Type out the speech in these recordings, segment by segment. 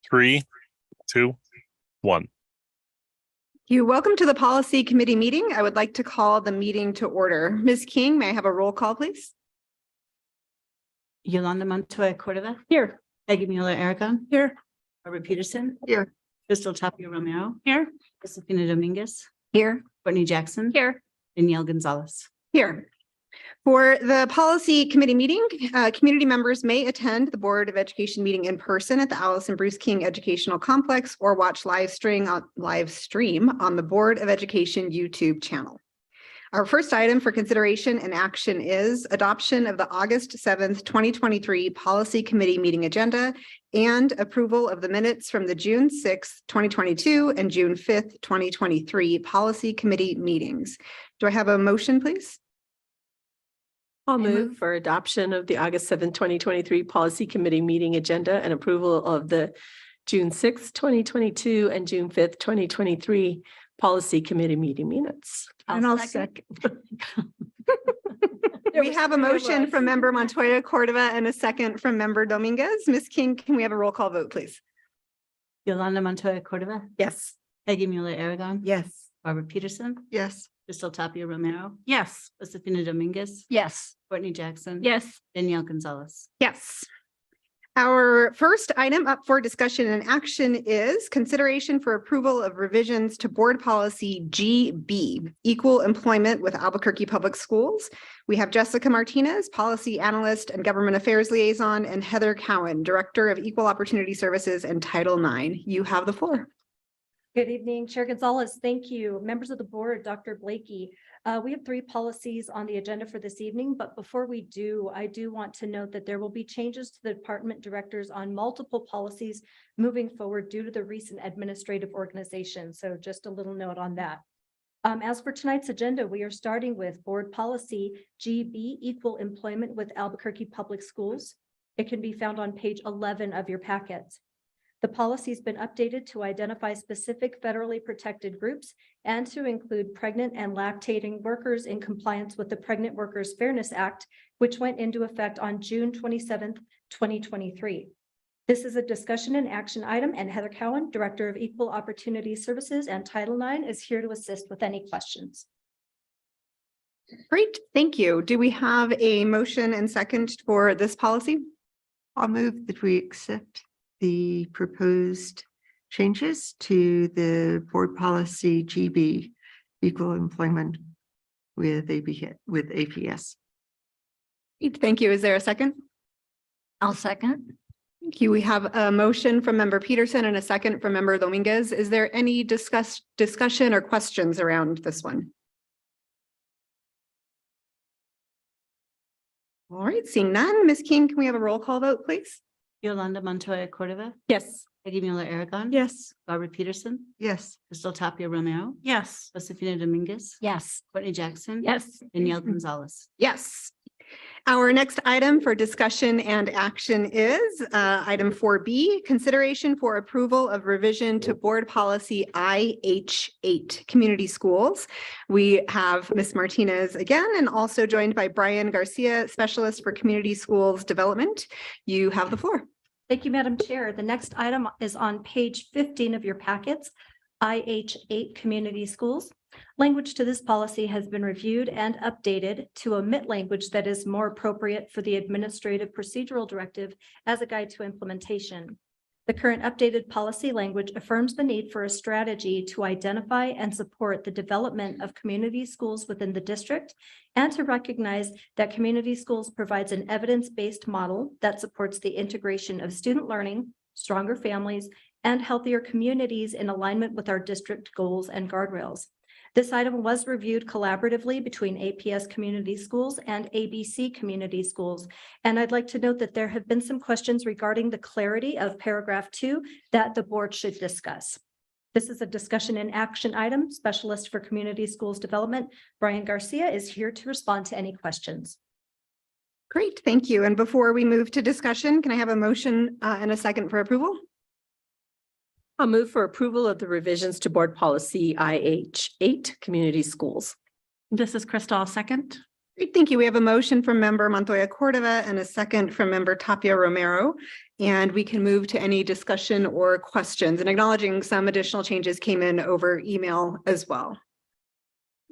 3, 2, 1. Welcome to the Policy Committee meeting. I would like to call the meeting to order. Ms. King, may I have a roll call, please? Yolanda Montoya Cordova. Here. Peggy Mueller-Aragon. Here. Robert Peterson. Here. Crystal Tapia Romero. Here. Josefina Dominguez. Here. Courtney Jackson. Here. Danielle Gonzalez. Here. For the Policy Committee meeting, community members may attend the Board of Education meeting in person at the Allison Bruce King Educational Complex or watch live stream on the Board of Education YouTube channel. Our first item for consideration and action is adoption of the August 7th, 2023 Policy Committee meeting agenda and approval of the minutes from the June 6th, 2022 and June 5th, 2023 Policy Committee meetings. Do I have a motion, please? I'll move for adoption of the August 7th, 2023 Policy Committee meeting agenda and approval of the June 6th, 2022 and June 5th, 2023 Policy Committee meeting minutes. And I'll second. We have a motion from member Montoya Cordova and a second from member Dominguez. Ms. King, can we have a roll call vote, please? Yolanda Montoya Cordova. Yes. Peggy Mueller-Aragon. Yes. Robert Peterson. Yes. Crystal Tapia Romero. Yes. Josefina Dominguez. Yes. Courtney Jackson. Yes. Danielle Gonzalez. Yes. Our first item up for discussion and action is consideration for approval of revisions to Board Policy GB, Equal Employment with Albuquerque Public Schools. We have Jessica Martinez, Policy Analyst and Government Affairs Liaison, and Heather Cowan, Director of Equal Opportunity Services and Title IX. You have the floor. Good evening, Chair Gonzalez. Thank you. Members of the board, Dr. Blakey. We have 3 policies on the agenda for this evening, but before we do, I do want to note that there will be changes to the department directors on multiple policies moving forward due to the recent administrative organization. So just a little note on that. As for tonight's agenda, we are starting with Board Policy GB, Equal Employment with Albuquerque Public Schools. It can be found on page 11 of your packets. The policy has been updated to identify specific federally protected groups and to include pregnant and lactating workers in compliance with the Pregnant Workers Fairness Act, which went into effect on June 27th, 2023. This is a discussion and action item, and Heather Cowan, Director of Equal Opportunity Services and Title IX, is here to assist with any questions. Great, thank you. Do we have a motion and second for this policy? I'll move that we accept the proposed changes to the Board Policy GB, Equal Employment with APS. Thank you. Is there a second? I'll second. Thank you. We have a motion from member Peterson and a second from member Dominguez. Is there any discussion or questions around this one? All right, seeing none. Ms. King, can we have a roll call vote, please? Yolanda Montoya Cordova. Yes. Peggy Mueller-Aragon. Yes. Robert Peterson. Yes. Crystal Tapia Romero. Yes. Josefina Dominguez. Yes. Courtney Jackson. Yes. Danielle Gonzalez. Yes. Our next item for discussion and action is item 4B, consideration for approval of revision to Board Policy IH8, Community Schools. We have Ms. Martinez again, and also joined by Brian Garcia, Specialist for Community Schools Development. You have the floor. Thank you, Madam Chair. The next item is on page 15 of your packets, IH8 Community Schools. Language to this policy has been reviewed and updated to omit language that is more appropriate for the Administrative Procedural Directive as a guide to implementation. The current updated policy language affirms the need for a strategy to identify and support the development of community schools within the district and to recognize that community schools provides an evidence-based model that supports the integration of student learning, stronger families, and healthier communities in alignment with our district goals and guardrails. This item was reviewed collaboratively between APS Community Schools and ABC Community Schools. And I'd like to note that there have been some questions regarding the clarity of paragraph 2 that the board should discuss. This is a discussion and action item. Specialist for Community Schools Development, Brian Garcia, is here to respond to any questions. Great, thank you. And before we move to discussion, can I have a motion and a second for approval? I'll move for approval of the revisions to Board Policy IH8, Community Schools. This is Crystal, second. Great, thank you. We have a motion from member Montoya Cordova and a second from member Tapia Romero. And we can move to any discussion or questions, and acknowledging some additional changes came in over email as well.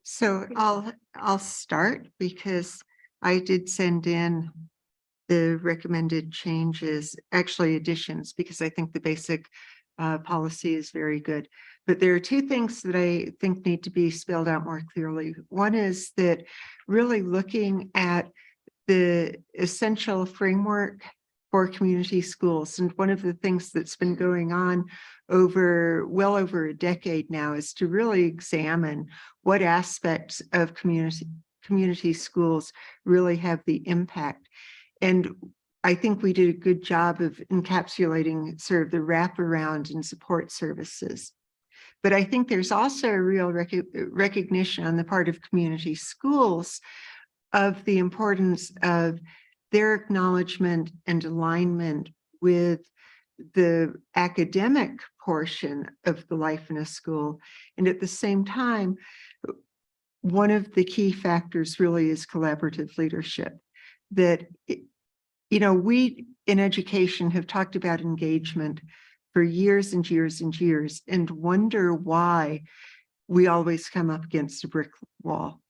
So I'll start because I did send in the recommended changes, actually additions, because I think the basic policy is very good. But there are two things that I think need to be spelled out more clearly. One is that really looking at the essential framework for community schools. And one of the things that's been going on well over a decade now is to really examine what aspects of community schools really have the impact. And I think we did a good job of encapsulating sort of the wraparound and support services. But I think there's also a real recognition on the part of community schools of the importance of their acknowledgement and alignment with the academic portion of the life in a school. And at the same time, one of the key factors really is collaborative leadership. That, we in education have talked about engagement for years and years and years and wonder why we always come up against a brick wall.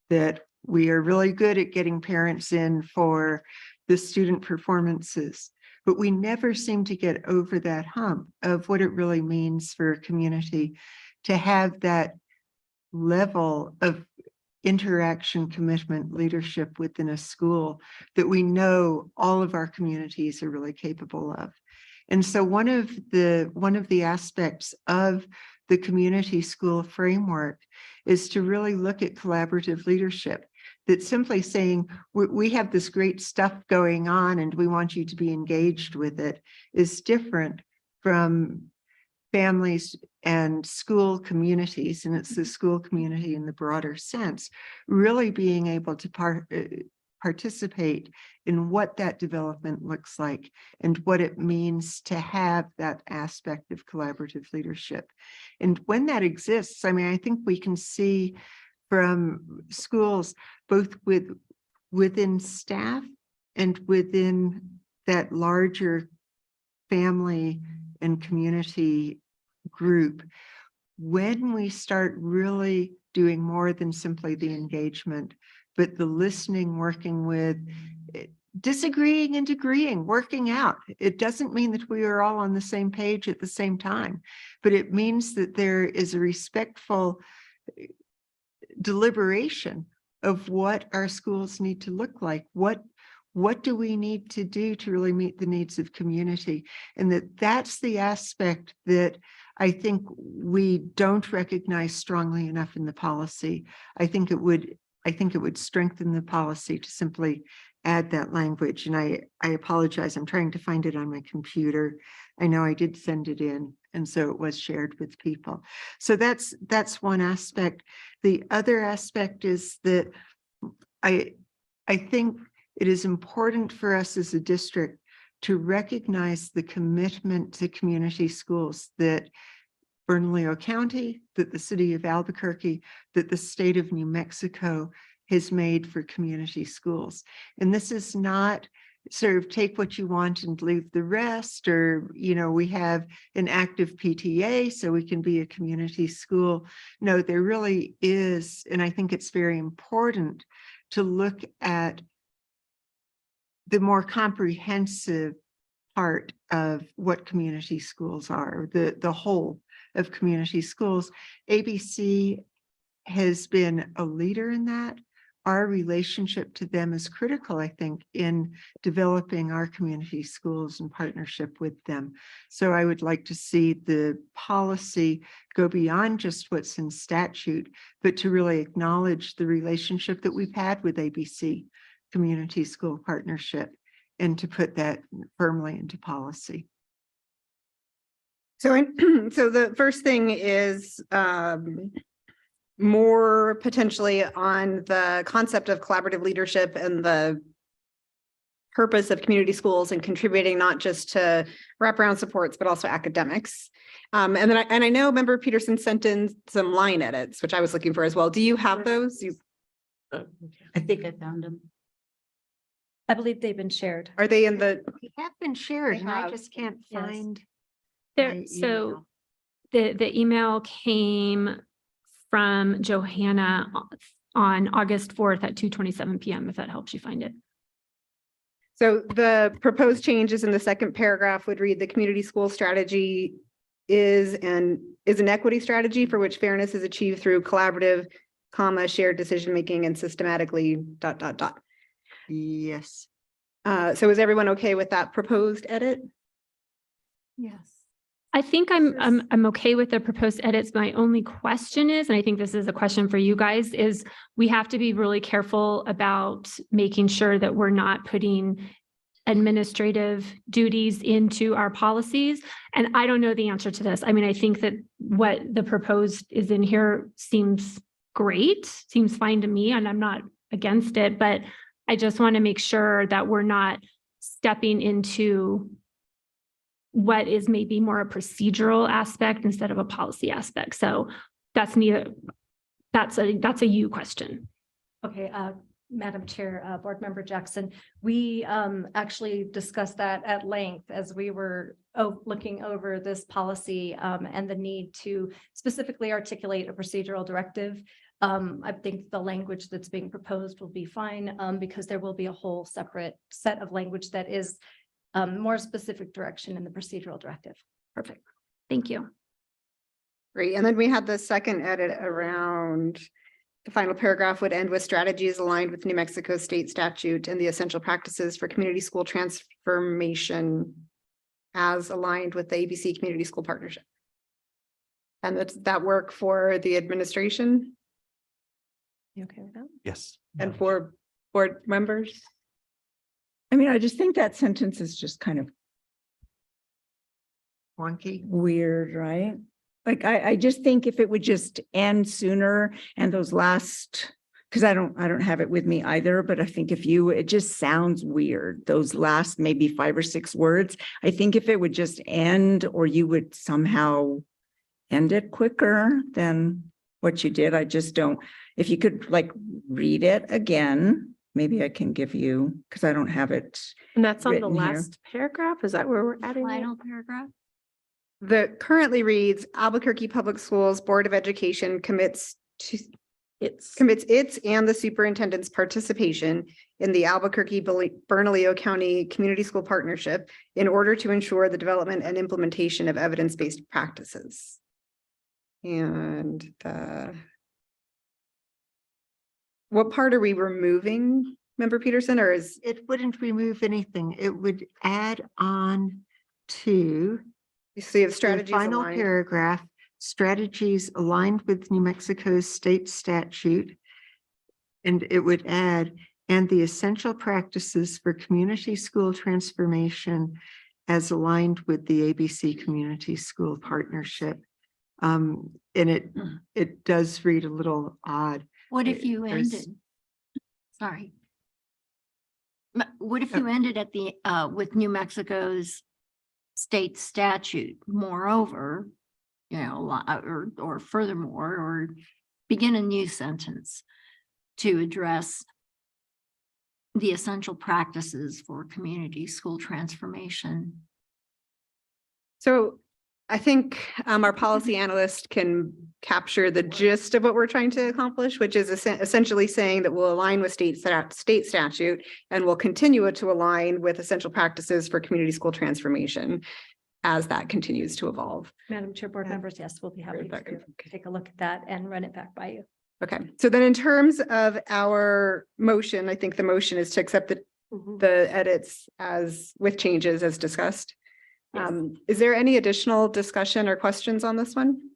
That we are really good at getting parents in for the student performances, but we never seem to get over that hump of what it really means for a community to have that level of interaction, commitment, leadership within a school that we know all of our communities are really capable of. And so one of the aspects of the community school framework is to really look at collaborative leadership. That's simply saying we have this great stuff going on and we want you to be engaged with it is different from families and school communities, and it's the school community in the broader sense, really being able to participate in what that development looks like and what it means to have that aspect of collaborative leadership. And when that exists, I think we can see from schools, both within staff and within that larger family and community group, when we start really doing more than simply the engagement, but the listening, working with, disagreeing and agreeing, working out. It doesn't mean that we are all on the same page at the same time, but it means that there is a respectful deliberation of what our schools need to look like. What do we need to do to really meet the needs of community? And that's the aspect that I think we don't recognize strongly enough in the policy. I think it would strengthen the policy to simply add that language. And I apologize, I'm trying to find it on my computer. I know I did send it in, and so it was shared with people. So that's one aspect. The other aspect is that I think it is important for us as a district to recognize the commitment to community schools that Bernalillo County, that the city of Albuquerque, that the state of New Mexico has made for community schools. And this is not sort of take what you want and leave the rest, or, we have an active PTA so we can be a community school. No, there really is, and I think it's very important to look at the more comprehensive part of what community schools are, the whole of community schools. ABC has been a leader in that. Our relationship to them is critical, I think, in developing our community schools in partnership with them. So I would like to see the policy go beyond just what's in statute, but to really acknowledge the relationship that we've had with ABC Community School Partnership, and to put that firmly into policy. So the first thing is more potentially on the concept of collaborative leadership and the purpose of community schools and contributing not just to wraparound supports, but also academics. And I know Member Peterson sent in some line edits, which I was looking for as well. Do you have those? I think I found them. I believe they've been shared. Are they in the, They have been shared They and I have. just can't Yes. find. There, my so email. the email came from Johanna on August 4th at 2:27 PM, if that helps you find it. so the proposed changes in the second paragraph would read the community school strategy is an equity strategy for which fairness is achieved through collaborative, shared decision-making and systematically ... Yes. So is everyone okay with that proposed edit? Yes. I think I'm okay with the proposed edits. My only question is, and I think this is a question for you guys, is we have to be really careful about making sure that we're not putting administrative duties into our policies. And I don't know the answer to this. I mean, I think that what the proposed is in here seems great, seems fine to me, and I'm not against it, but I just want to make sure that we're not stepping into what is maybe more a procedural aspect instead of a policy aspect. So that's a you question. Okay, Madam Chair, Board Member Jackson, we actually discussed that at length as we were looking over this policy and the need to specifically articulate a procedural directive. I think the language that's being proposed will be fine because there will be a whole separate set of language that is more specific direction in the procedural directive. Perfect. Thank you. Great. And then we had the second edit around the final paragraph would end with strategies aligned with New Mexico state statute and the essential practices for community school transformation as aligned with the ABC Community School Partnership. And that's that work for the administration You okay with that? Yes. and for board members? I mean, I just think that sentence is just kind of Wonky. weird, right? Like, I just think if it would just end sooner and those last, because I don't have it with me either, but I think it just sounds weird. Those last maybe 5 or 6 words. I think if it would just end, or you would somehow end it quicker than what you did. I just don't, if you could like read it again, maybe I can give you, because I don't have it. And that's on the Written here. last paragraph? Is that where we're adding it? Final paragraph? The currently reads Albuquerque Public Schools Board of Education commits its and the superintendent's participation in the Albuquerque Bernalillo County Community School Partnership in order to ensure the development and implementation of evidence-based practices. And what part are we removing, Member Peterson, or is It wouldn't remove anything. It would add on to so you have the strategies final aligned? paragraph, strategies aligned with New Mexico's state statute. And it would add, and the essential practices for community school transformation as aligned with the ABC Community School Partnership. And it does read a little odd. What if you There's- ended? Sorry. What if you ended at the, with New Mexico's state statute? Moreover, you know, or furthermore, or begin a new sentence to address the essential practices for community school transformation. So I think our policy analyst can capture the gist of what we're trying to accomplish, which is essentially saying that we'll align with state statute and will continue to align with essential practices for community school transformation as that continues to evolve. Madam Chair, Board members, yes, we'll be happy that to can- take a look at that and run it back by you. Okay, so then in terms of our motion, I think the motion is to accept the edits as with changes as discussed. Is there any additional discussion or questions on this one?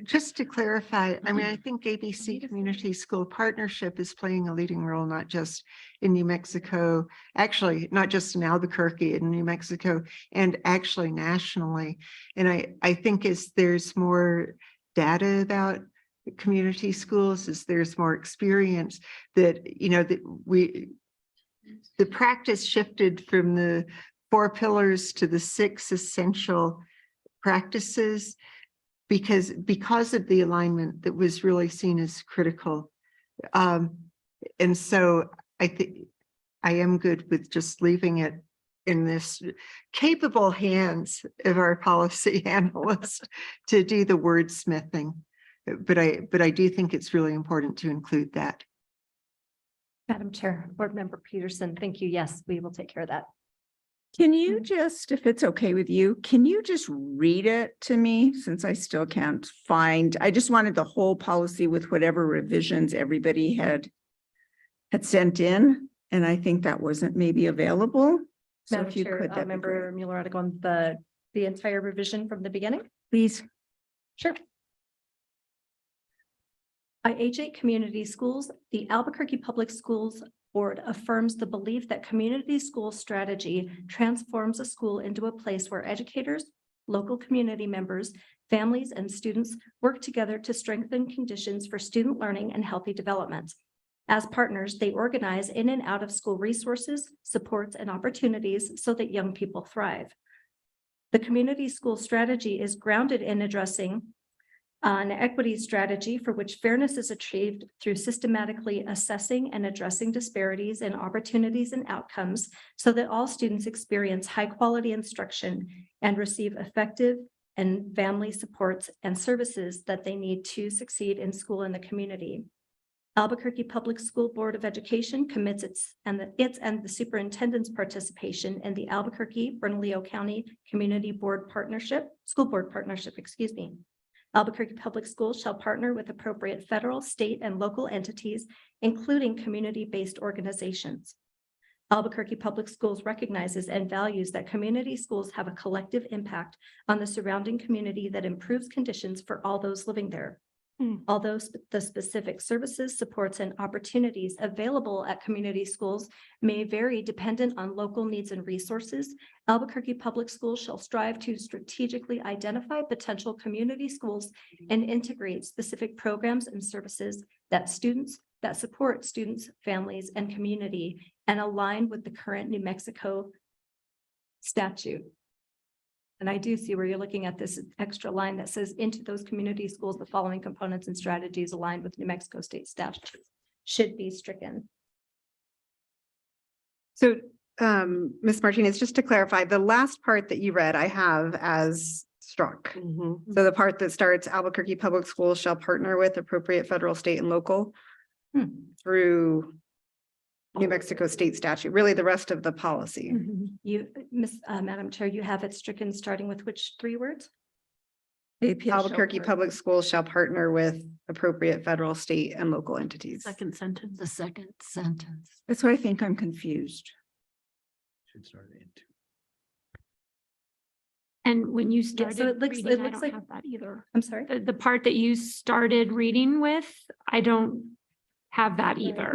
Just to clarify, I mean, I think ABC Community School Partnership is playing a leading role, not just in New Mexico, actually, not just in Albuquerque, in New Mexico, and actually nationally. And I think as there's more data about community schools, as there's more experience that, you know, that the practice shifted from the 4 pillars to the 6 essential practices because of the alignment that was really seen as critical. And so I think I am good with just leaving it in this capable hands of our policy analyst to do the wordsmithing. But I do think it's really important to include that. Madam Chair, Board Member Peterson, thank you. Yes, we will take care of that. Can you just, if it's okay with you, can you just read it to me since I still can't find, I just wanted the whole policy with whatever revisions everybody had sent in, and I think that wasn't maybe available. So Madam if you Chair, could, that'd be Member great. Muller-Aragon, on the entire revision from the beginning? Please. Sure. IH8 Community Schools, the Albuquerque Public Schools Board affirms the belief that community school strategy transforms a school into a place where educators, local community members, families, and students work together to strengthen conditions for student learning and healthy development. As partners, they organize in and out of school resources, supports, and opportunities so that young people thrive. The community school strategy is grounded in addressing an equity strategy for which fairness is achieved through systematically assessing and addressing disparities in opportunities and outcomes so that all students experience high-quality instruction and receive effective and family supports and services that they need to succeed in school and the community. Albuquerque Public School Board of Education commits its and the superintendent's participation in the Albuquerque-Bernalillo County Community Board Partnership, School Board Partnership, excuse me. Albuquerque Public Schools shall partner with appropriate federal, state, and local entities, including community-based organizations. Albuquerque Public Schools recognizes and values that community schools have a collective impact on the surrounding community that improves conditions for all those living there. Although the specific services, supports, and opportunities available at community schools may vary dependent on local needs and resources, Albuquerque Public Schools shall strive to strategically identify potential community schools and integrate specific programs and services that support students, families, and community and align with the current New Mexico statute. And I do see where you're looking at this extra line that says into those community schools, the following components and strategies aligned with New Mexico state statutes should be stricken. So, Ms. Martinez, just to clarify, the last part that you read, I have as struck. Mhm. So the part that starts Albuquerque Public Schools shall partner with appropriate federal, state, and local through New Mexico state statute, really the rest of the policy. You, Madam Chair, you have it stricken starting with which three words? Albuquerque Public Schools shall partner with appropriate federal, state, and local entities. Second sentence. The second sentence. That's why I think I'm confused. Should start into. And when you Yeah, so started it looks reading, I like- don't have that either. I'm sorry. The part that you started reading with, I don't have that either.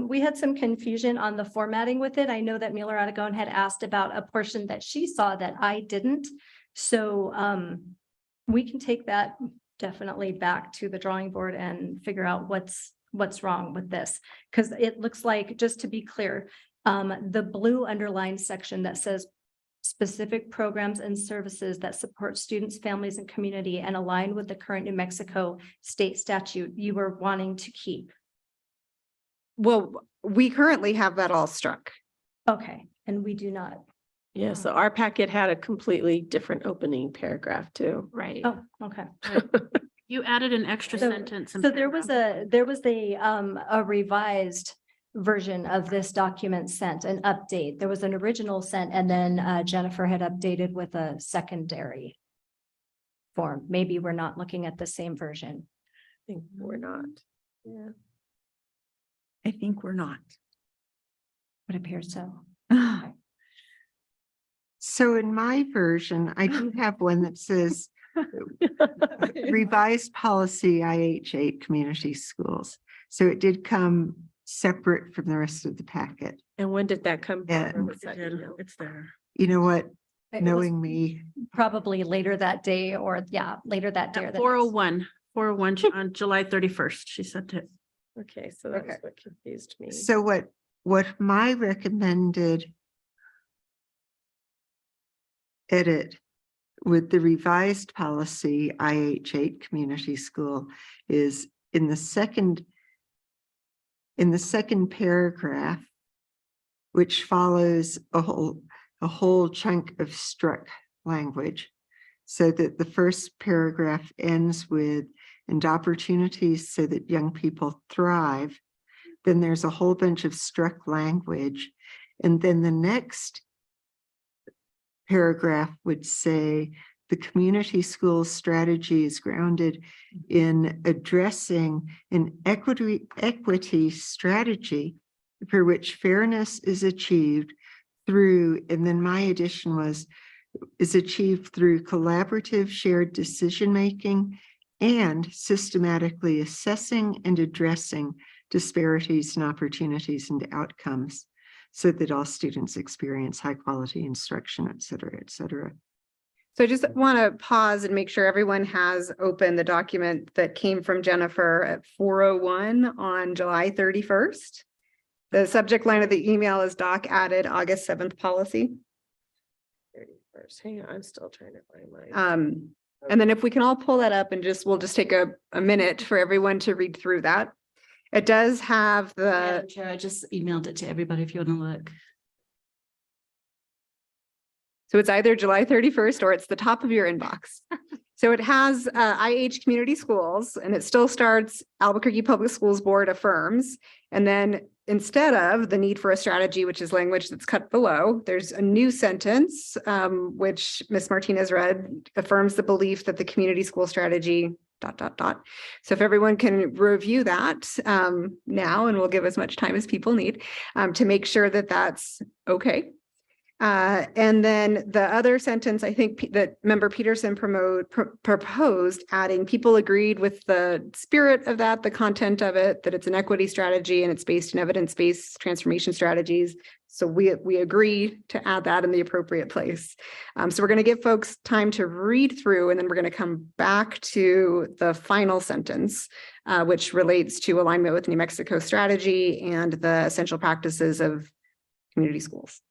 We had some confusion on the formatting with it. I know that Muller-Aragon had asked about a portion that she saw that I didn't. So we can take that definitely back to the drawing board and figure out what's wrong with this. Because it looks like, just to be clear, the blue underlined section that says specific programs and services that support students, families, and community and align with the current New Mexico state statute you were wanting to keep. Well, we currently have that all struck. Okay, and we do not. Yeah, so our packet had a completely different opening paragraph too. Right. Oh, okay. You added an extra So- sentence. in So there was paragraph. a revised version of this document sent, an update. There was an original sent and then Jennifer had updated with a secondary form. Maybe we're not looking at the same version. I think we're not. Yeah. I think we're not. It appears so. So in my version, I do have one that says revised policy IH8 community schools. So it did come separate from the rest of the packet. And when did that come? Yeah. from? Was that email? It's there. You know what? It was Knowing me, probably later that day or later that day. or At the next. 401 on July 31st, she sent it. Okay, so that's Okay. what confused me. so what my recommended edit with the revised policy IH8 community school is in the second in the second paragraph, which follows a whole chunk of struck language, so that the first paragraph ends with "and opportunities so that young people thrive." Then there's a whole bunch of struck language. And then the next paragraph would say, "The community school strategy is grounded in addressing an equity strategy for which fairness is achieved through," and then my addition was, "is achieved through collaborative shared decision-making and systematically assessing and addressing disparities in opportunities and outcomes so that all students experience high-quality instruction, et cetera, et cetera." So I just want to pause and make sure everyone has opened the document that came from Jennifer at 4:01 on July 31st. The subject line of the email is "Doc added August 7th policy." 31st. Hang on, I'm still trying to find mine. And then if we can all pull that up and we'll just take a minute for everyone to read through that. It does have Madam the, Chair, I just emailed it to everybody if you want to look. so it's either July 31st or it's the top of your inbox. So it has IH Community Schools, and it still starts Albuquerque Public Schools Board affirms. And then instead of the need for a strategy, which is language that's cut below, there's a new sentence, which Ms. Martinez read, affirms the belief that the community school strategy ... So if everyone can review that now, and we'll give as much time as people need to make sure that that's okay. And then the other sentence, I think that Member Peterson proposed adding, "People agreed with the spirit of that, the content of it, that it's an equity strategy and it's based in evidence-based transformation strategies." So we agree to add that in the appropriate place. So we're going to give folks time to read through, and then we're going to come back to the final sentence, which relates to alignment with New Mexico strategy and the essential practices of community schools.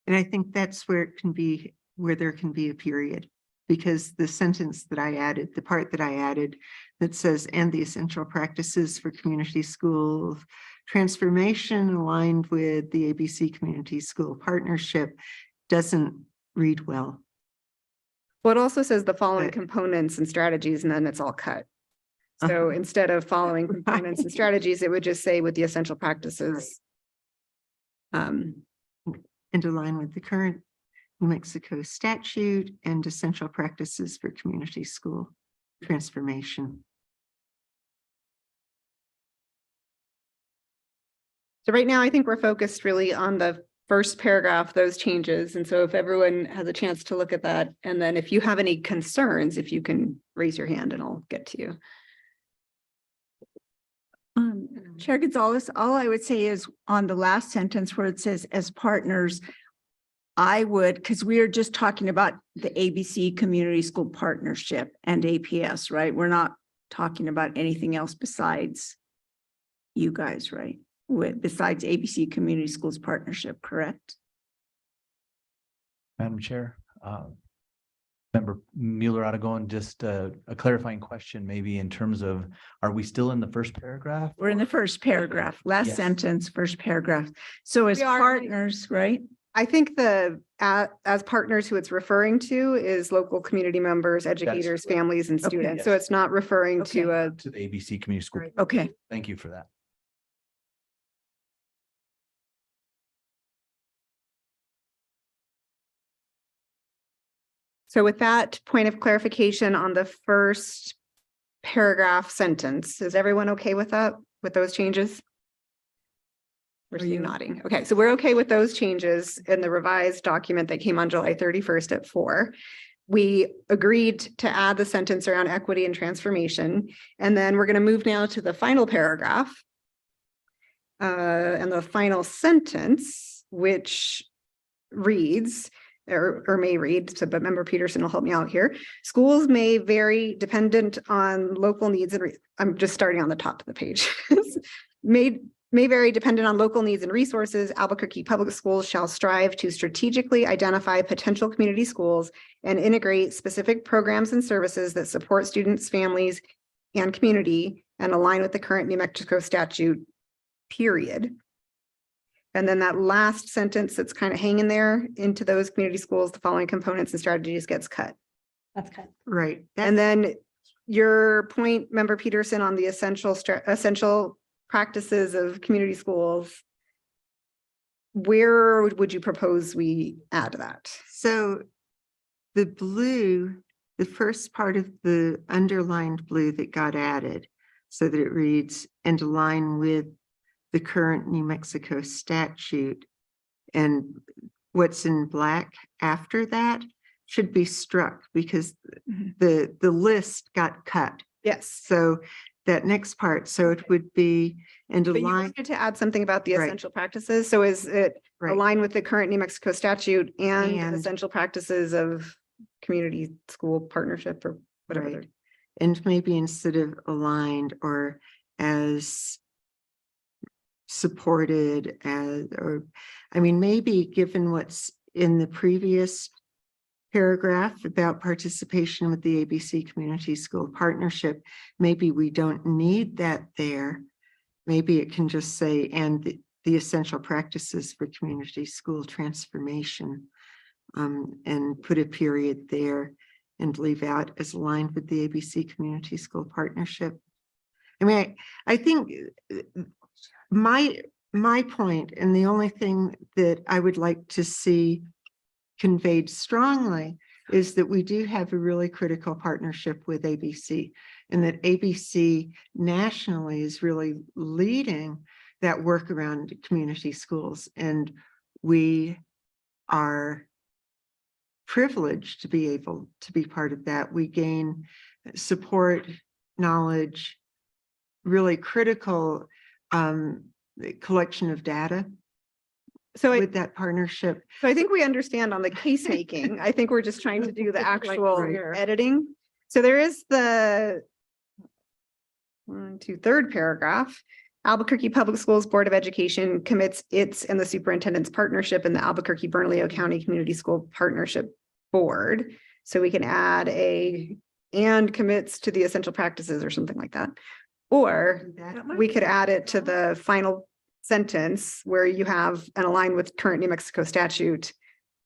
And I think that's where it can be, where there can be a period, because the sentence that I added, the part that I added that says, "and the essential practices for community school transformation aligned with the ABC Community School Partnership," doesn't read well. Well, it also says the following But- components and strategies, and then it's all cut. So instead of following components and strategies, it would just say with the essential practices. And align with the current New Mexico statute and essential practices for community school transformation. So right now, I think we're focused really on the first paragraph, those changes. And so if everyone has a chance to look at that, and then if you have any concerns, if you can raise your hand and I'll get to you. Chair Gonzalez, all I would say is on the last sentence where it says "as partners," I would, because we are just talking about the ABC Community School Partnership and APS, right? We're not talking about anything else besides you guys, right? Besides ABC Community Schools Partnership, correct? Madam Chair, Member Mueller-Aragon, just a clarifying question, maybe in terms of, are we still in the first paragraph? We're in the first paragraph, last Yes. sentence, first paragraph. So as We are- partners, right? I think as partners, who it's referring to is local community members, educators, right. families, and Okay. students. So it's not referring to a, To the ABC Community School. Right. Okay. Thank you for that. so with that point of clarification on the first paragraph sentence, is everyone okay with that, with those changes? We're you nodding. Okay, so we're okay with those changes in the revised document that came on July 31st at 4. We agreed to add the sentence around equity and transformation. And then we're going to move now to the final paragraph. And the final sentence, which reads, or may read, so, but Member Peterson will help me out here. Schools may vary dependent on local needs and I'm just starting on the top of the page. May vary dependent on local needs and resources. Albuquerque Public Schools shall strive to strategically identify potential community schools and integrate specific programs and services that support students, families, and community, and align with the current New Mexico statute, period. And then that last sentence that's kind of hanging there, into those community schools, the following components and strategies gets cut. That's good. Right. And then your point, Member Peterson, on the essential practices of community schools, where would you propose we add that? So the blue, the first part of the underlined blue that got added, so that it reads, and align with the current New Mexico statute. And what's in black after that should be struck because the list got cut. Yes. So that next part, so it would be and But you align, wanted to add something about the Right. essential practices. So is it right, align with the current New Mexico statute and And- essential practices of community school partnership or whatever? right. And maybe instead of aligned or as supported as, or, I mean, maybe given what's in the previous paragraph about participation with the ABC Community School Partnership, maybe we don't need that there. Maybe it can just say, and the essential practices for community school transformation, and put a period there and leave out as aligned with the ABC Community School Partnership. I mean, I think my point, and the only thing that I would like to see conveyed strongly, is that we do have a really critical partnership with ABC, and that ABC nationally is really leading that work around community schools. And we are privileged to be able to be part of that. We gain support, knowledge, really critical collection of data So with that partnership. I think we understand on the case making. I think we're just trying to do the actual Right. editing. So there is the third paragraph. Albuquerque Public Schools Board of Education commits its and the superintendent's partnership in the Albuquerque Bernalillo County Community School Partnership Board. So we can add and commits to the essential practices or something like that. Or we could add it to the final sentence where you have and align with current New Mexico statute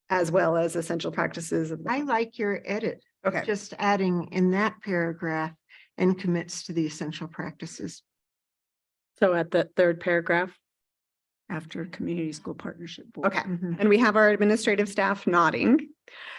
as well as essential practices. Of I like your edit, Okay, just adding in that paragraph and commits to the essential practices. So at the third paragraph, After Community School Partnership Board. okay. Mhm. And we have our administrative staff nodding.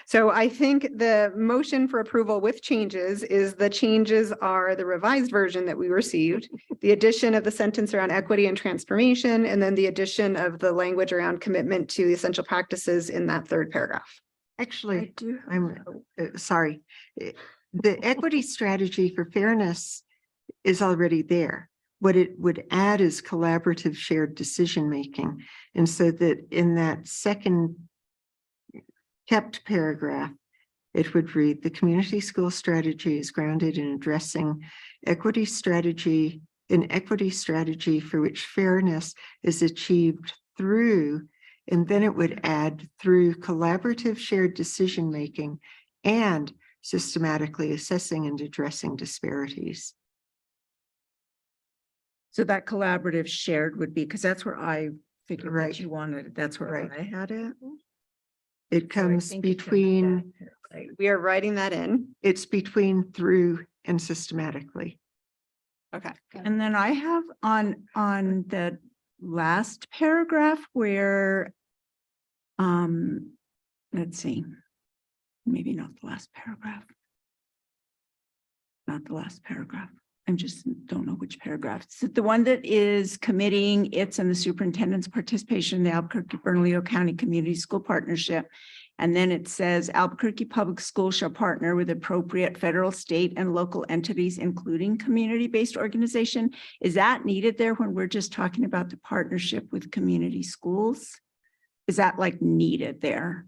So I think the motion for approval with changes is the changes are the revised version that we received, the addition of the sentence around equity and transformation, and then the addition of the language around commitment to the essential practices in that third paragraph. Actually, do. I'm sorry. The equity strategy for fairness is already there. What it would add is collaborative shared decision-making. And so that in that second kept paragraph, it would read, the community school strategy is grounded in addressing equity strategy for which fairness is achieved through, and then it would add through collaborative shared decision-making and systematically assessing and addressing disparities. So that collaborative shared would be, because that's where I figured Right. that you wanted, it. That's where Right. I had it. It So I comes think it should be between, that, right? We are writing that in. it's between through and systematically. Okay. And then I have on the last paragraph where, let's see, maybe not the last paragraph. Not the last paragraph. I'm just don't know which paragraph. It's the one that is committing its and the superintendent's participation in the Albuquerque Bernalillo County Community School Partnership. And then it says Albuquerque Public Schools shall partner with appropriate federal, state, and local entities, including community-based organization. Is that needed there when we're just talking about the partnership with community schools? Is that like needed there?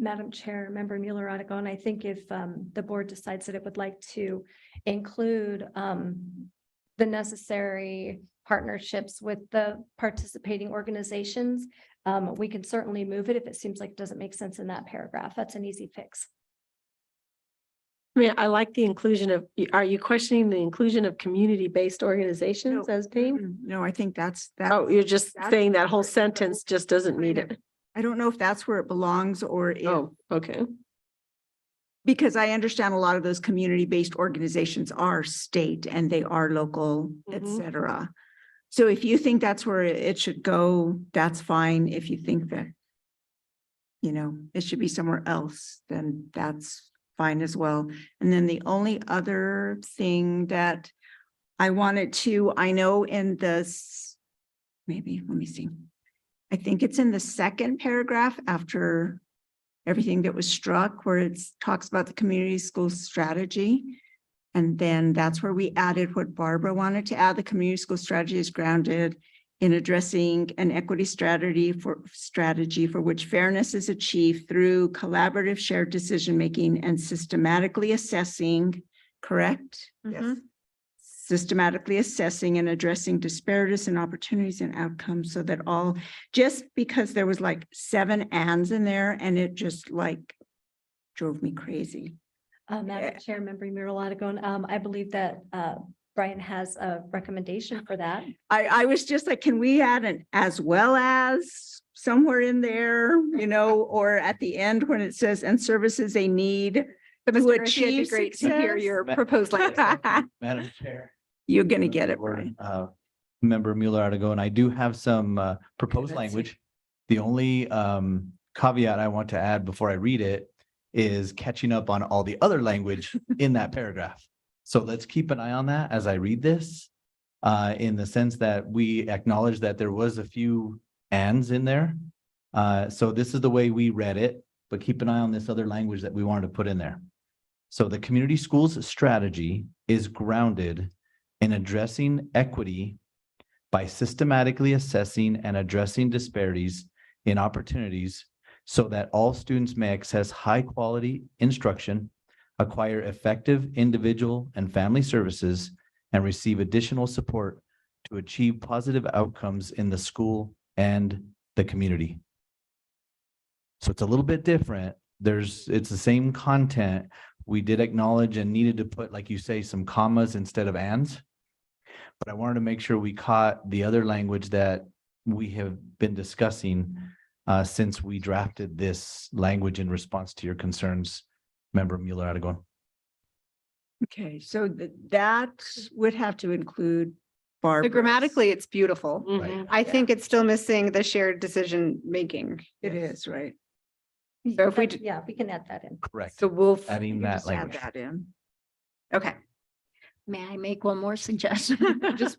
Madam Chair, Member Mueller-Aragon, I think if the board decides that it would like to include the necessary partnerships with the participating organizations, we can certainly move it if it seems like it doesn't make sense in that paragraph. That's an easy fix. I mean, I like the inclusion of, are you questioning the inclusion of community-based organizations as named? No, I think that's that. Oh, you're just that's saying that whole where- sentence just doesn't need it. I don't know if that's where it belongs or if, Oh, okay. because I understand a lot of those community-based organizations are state and they are local, et Mhm. cetera. So if you think that's where it should go, that's fine. If you think that, you know, it should be somewhere else, then that's fine as well. And then the only other thing that I wanted to, I know in this, maybe, let me see. I think it's in the second paragraph after everything that was struck, where it talks about the community school strategy. And then that's where we added what Barbara wanted to add. The community school strategy is grounded in addressing an equity strategy for which fairness is achieved through collaborative shared decision-making and systematically assessing, correct? Yes. Systematically assessing and addressing disparities in opportunities and outcomes so that all, just because there was like 7 ands in there and it just like drove me crazy. Madam Chair, Member Mueller-Latagon, I believe that Brian has a recommendation for that. I was just like, can we add an as well as somewhere in there, you know, or at the end when it says and services they need But to Mr. Garcia, it'd be achieve great to hear success? your proposed language. Madam Chair. You're gonna get it, Or, Brian. Member Mueller-Aragon, I do have some proposed let's see. language. The only caveat I want to add before I read it is catching up on all the other language in that paragraph. So let's keep an eye on that as I read this, in the sense that we acknowledge that there was a few ands in there. So this is the way we read it, but keep an eye on this other language that we wanted to put in there. So the community schools strategy is grounded in addressing equity by systematically assessing and addressing disparities in opportunities so that all students may access high quality instruction, acquire effective individual and family services, and receive additional support to achieve positive outcomes in the school and the community. So it's a little bit different. It's the same content. We did acknowledge and needed to put, like you say, some commas instead of ands. But I wanted to make sure we caught the other language that we have been discussing since we drafted this language in response to your concerns, Member Mueller-Aragon. Okay, so that would have to include Barbara. Grammatically, it's beautiful. Mhm. I think it's still missing the shared decision making. It is, right? So if we, Yeah, we can add that in. Correct. so we'll, Adding You that just add language. that in. okay, May I make one more suggestion? just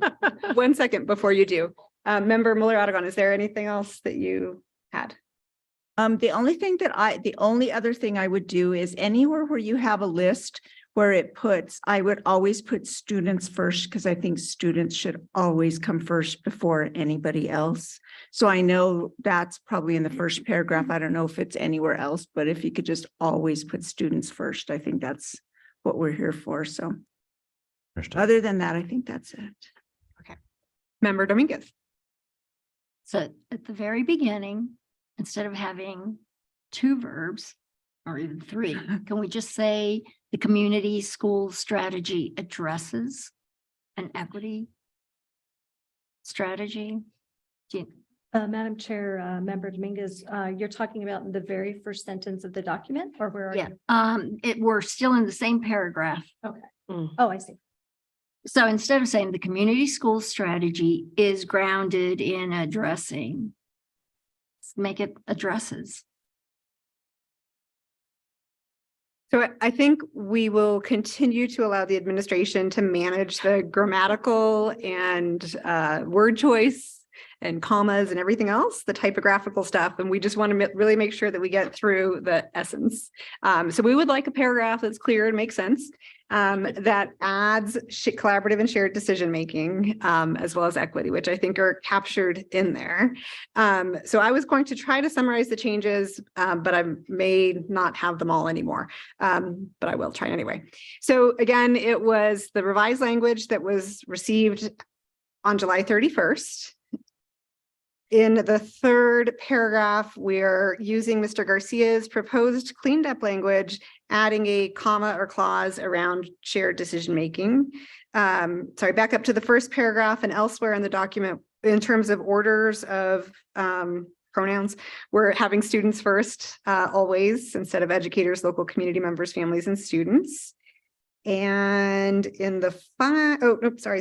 1 second before you do. Member Mueller-Aragon, is there anything else that you had? The only other thing I would do is anywhere where you have a list where it puts, I would always put students first because I think students should always come first before anybody else. So I know that's probably in the first paragraph. I don't know if it's anywhere else, but if you could just always put students first, I think that's what we're here for. So Understood. other than that, I think that's it. Member Dominguez. So at the very beginning, instead of having 2 verbs or even 3, can we just say the community school strategy addresses an equity strategy? Do you- Madam Chair, Member Dominguez, you're talking about in the very first sentence of the document, or where are Yeah, you? we're still in the same paragraph. Oh, I see. So instead of saying the community school strategy is grounded in addressing, let's make it addresses. So I think we will continue to allow the administration to manage the grammatical and word choice and commas and everything else, the typographical stuff. And we just want to really make sure that we get through the essence. So we would like a paragraph that's clear and makes sense, that adds collaborative and shared decision-making, as well as equity, which I think are captured in there. So I was going to try to summarize the changes, but I may not have them all anymore, but I will try anyway. So again, it was the revised language that was received on July 31st. In the third paragraph, we're using Mr. Garcia's proposed cleaned up language, adding a comma or clause around shared decision-making. Sorry, back up to the first paragraph and elsewhere in the document, in terms of orders of pronouns, we're having students first, always, instead of educators, local community members, families, and students. And in the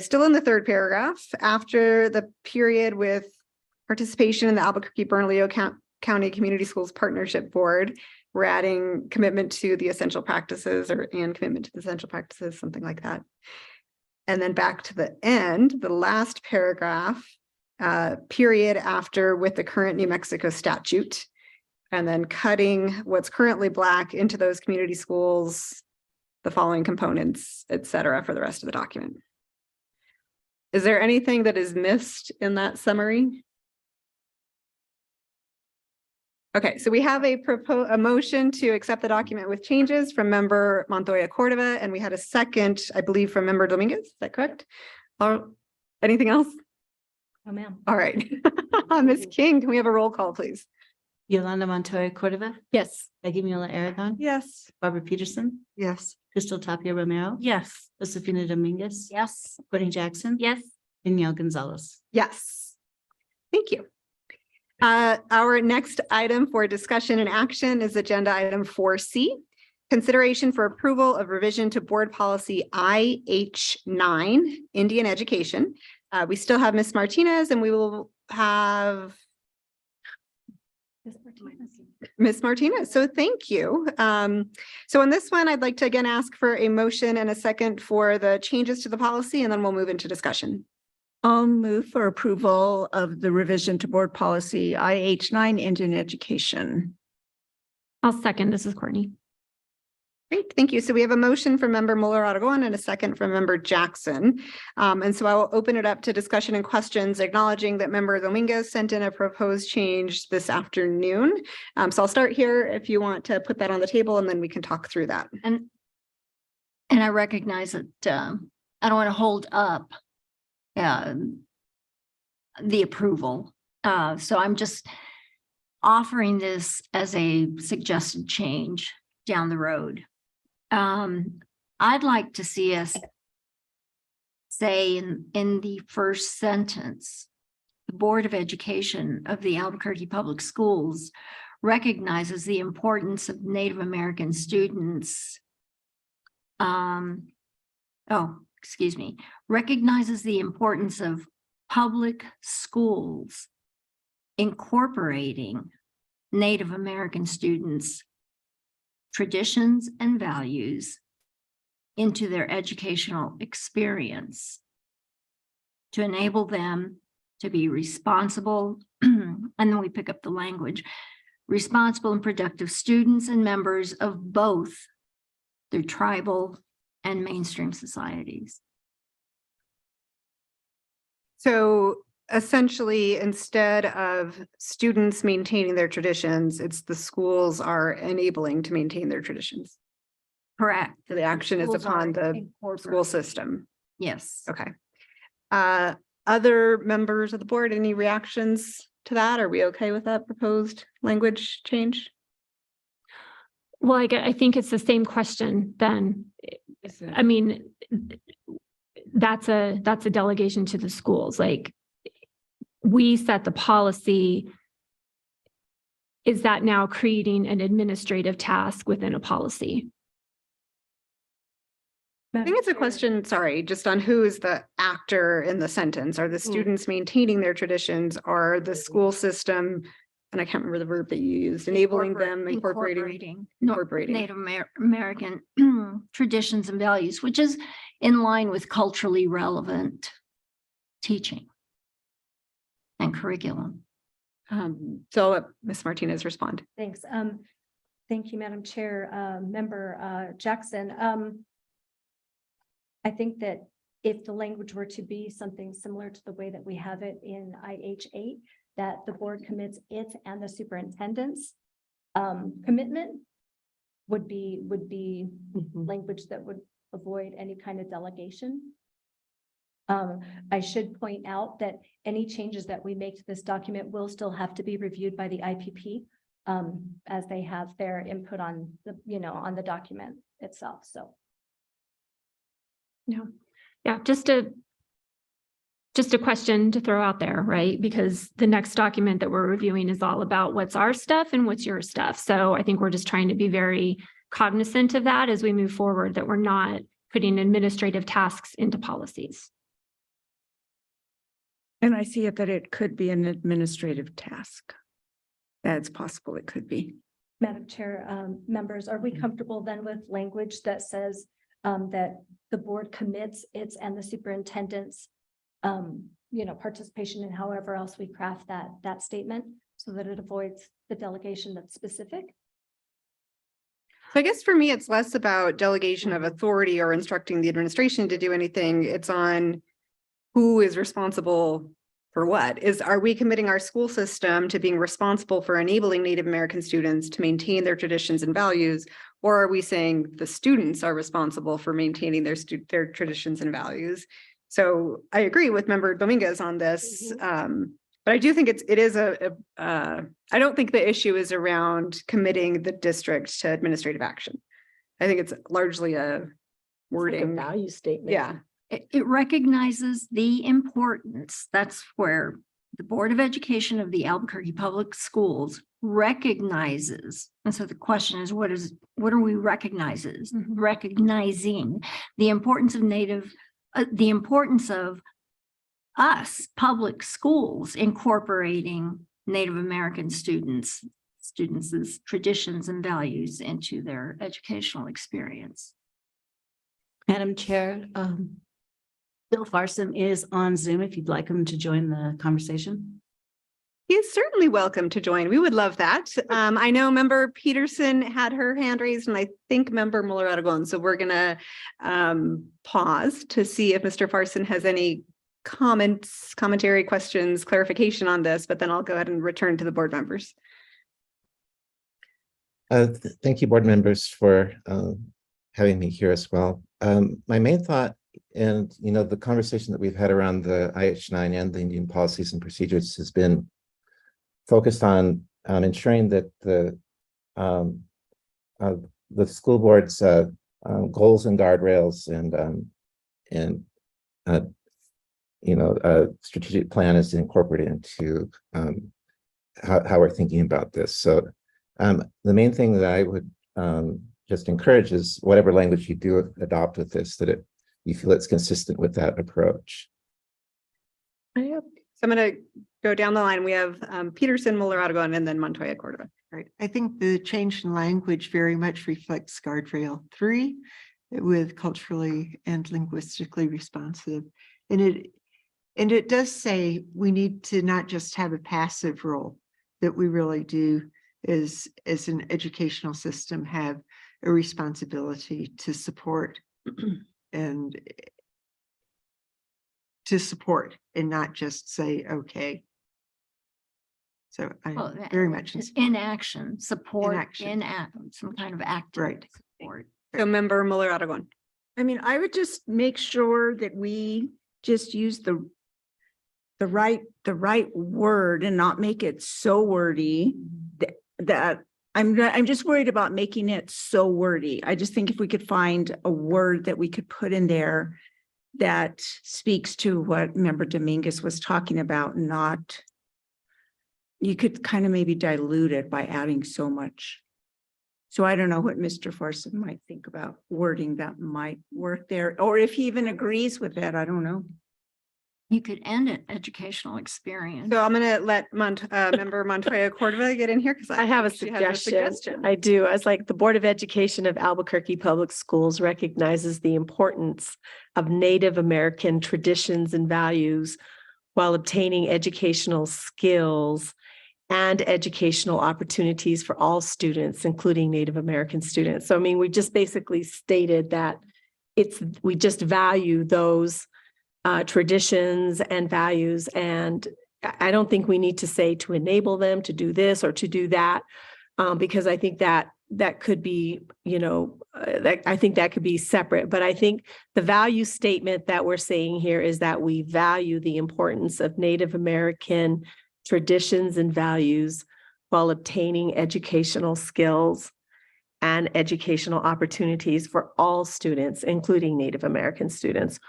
still in the third paragraph, after the period with participation in the Albuquerque Bernalillo County Community Schools Partnership Board, we're adding commitment to the essential practices and commitment to the essential practices, something like that. And then back to the end, the last paragraph, period after with the current New Mexico statute, and then cutting what's currently Black into those community schools, the following components, et cetera, for the rest of the document. Is there anything that is missed in that summary? Okay, so we have a motion to accept the document with changes from member Montoya Cordova, and we had a second, I believe, from member Dominguez. Is that correct? Or anything else? Oh, ma'am. All right. Ms. King, can we have a roll call, please? Yolanda Montoya Cordova, Yes. Peggy Mueller Aragon, Yes. Barbara Peterson, Yes. Crystal Tapia Romero. Yes. Josefina Dominguez. Yes. Courtney Jackson. Yes. Danielle Gonzalez. Yes. Thank you. Our next item for discussion and action is agenda item 4C. Consideration for approval of revision to board policy IH9, Indian education. We still have Ms. Martinez, and we will have Ms. Martinez. So thank you. So on this one, I'd like to again ask for a motion and a second for the changes to the policy, and then we'll move into discussion. I'll move for approval of the revision to board policy IH9 Indian education. I'll second. This is Courtney. Great, thank you. So we have a motion from member Mueller Aragon and a second from member Jackson. And so I will open it up to discussion and questions, acknowledging that member Dominguez sent in a proposed change this afternoon. So I'll start here if you want to put that on the table, and then we can talk through that. And I recognize that I don't want to hold up the approval. So I'm just offering this as a suggested change down the road. I'd like to see us say in the first sentence, the Board of Education of the Albuquerque Public Schools recognizes the importance of Native American students. Recognizes the importance of public schools incorporating Native American students' traditions and values into their educational experience to enable them to be responsible, and then we pick up the language, responsible and productive students and members of both their tribal and mainstream societies. So essentially, instead of students maintaining their traditions, it's the schools are enabling to maintain their traditions. Correct. So the action is Schools upon are the school incorporating. system. Yes. Okay. Other members of the board, any reactions to that? Are we okay with that proposed language change? Well, I think it's the same question then. I mean, that's a delegation to the schools. Like, we set the policy. Is that now creating an administrative task within a policy? I think it's a question, sorry, just on who is the actor in the sentence. Are the students maintaining their traditions? Are the school system, and I can't remember the verb that you used, enabling them, incorporating Native American traditions and values, which is in line with culturally relevant teaching and curriculum. So I'll let Ms. Martinez respond. Thanks. Thank you, Madam Chair, Member Jackson. I think that if the language were to be something similar to the way that we have it in IH8, that the board commits it and the superintendent's commitment would be language that would avoid any kind of delegation. I should point out that any changes that we make to this document will still have to be reviewed by the IPP as they have their input on the, on the document itself. So. Yeah, just a question to throw out there, right? Because the next document that we're reviewing is all about what's our stuff and what's your stuff. So I think we're just trying to be very cognizant of that as we move forward, that we're not putting administrative tasks into policies. And I see it that it could be an administrative task. That's possible. It could be. Madam Chair, members, are we comfortable then with language that says that the board commits its and the superintendent's participation in however else we craft that statement so that it avoids the delegation that's specific? So I guess for me, it's less about delegation of authority or instructing the administration to do anything. It's on who is responsible for what. Are we committing our school system to being responsible for enabling Native American students to maintain their traditions and values? Or are we saying the students are responsible for maintaining their traditions and values? So I agree with Member Dominguez on this. But I do think it is I don't think the issue is around committing the district to administrative action. I think it's largely a wording. Value statement. Yeah. It recognizes the importance. That's where the Board of Education of the Albuquerque Public Schools recognizes. And so the question is, what are we recognizing the importance of the importance of us public schools incorporating Native American students' traditions and values into their educational experience. Madam Chair, Bill Farson is on Zoom if you'd like him to join the conversation. He is certainly welcome to join. We would love that. I know Member Peterson had her hand raised and I think Member Muller-Aragon. So we're gonna pause to see if Mr. Farson has any comments, commentary, questions, clarification on this, but then I'll go ahead and return to the board members. Thank you, board members, for having me here as well. My main thought, and the conversation that we've had around the IH9 and the Indian policies and procedures has been focused on ensuring that the school board's goals and guardrails and strategic plan is incorporated into how we're thinking about this. So the main thing that I would just encourage is whatever language you do adopt with this, that you feel it's consistent with that approach. So I'm going to go down the line. We have Peterson, Muller-Aragon, and then Montoya Cordova. Right. I think the change in language very much reflects guardrail 3 with culturally and linguistically responsive. And it does say we need to not just have a passive role, that we really do as an educational system have a responsibility to support and not just say, okay. So I very much in action, support in action, some kind of active support. So Member Muller-Aragon. I mean, I would just make sure that we just use the right word and not make it so wordy that I'm just worried about making it so wordy. I just think if we could find a word that we could put in there that speaks to what Member Dominguez was talking about, you could kind of maybe dilute it by adding so much. So I don't know what Mr. Farson might think about wording that might work there, or if he even agrees with that, I don't know. You could end it educational experience. So I'm going to let Member Montoya Cordova get in here because I have a suggestion. I do. I was like, the Board of Education of Albuquerque Public Schools recognizes the importance of Native American traditions and values while obtaining educational skills and educational opportunities for all students, including Native American students. So, I mean, we just basically stated that we just value those traditions and values. And I don't think we need to say to enable them to do this or to do that, because I think that that could be, that I think that could be separate, but I think the value statement that we're saying here is that we value the importance of Native American traditions and values while obtaining educational skills and educational opportunities for all students, including Native American students.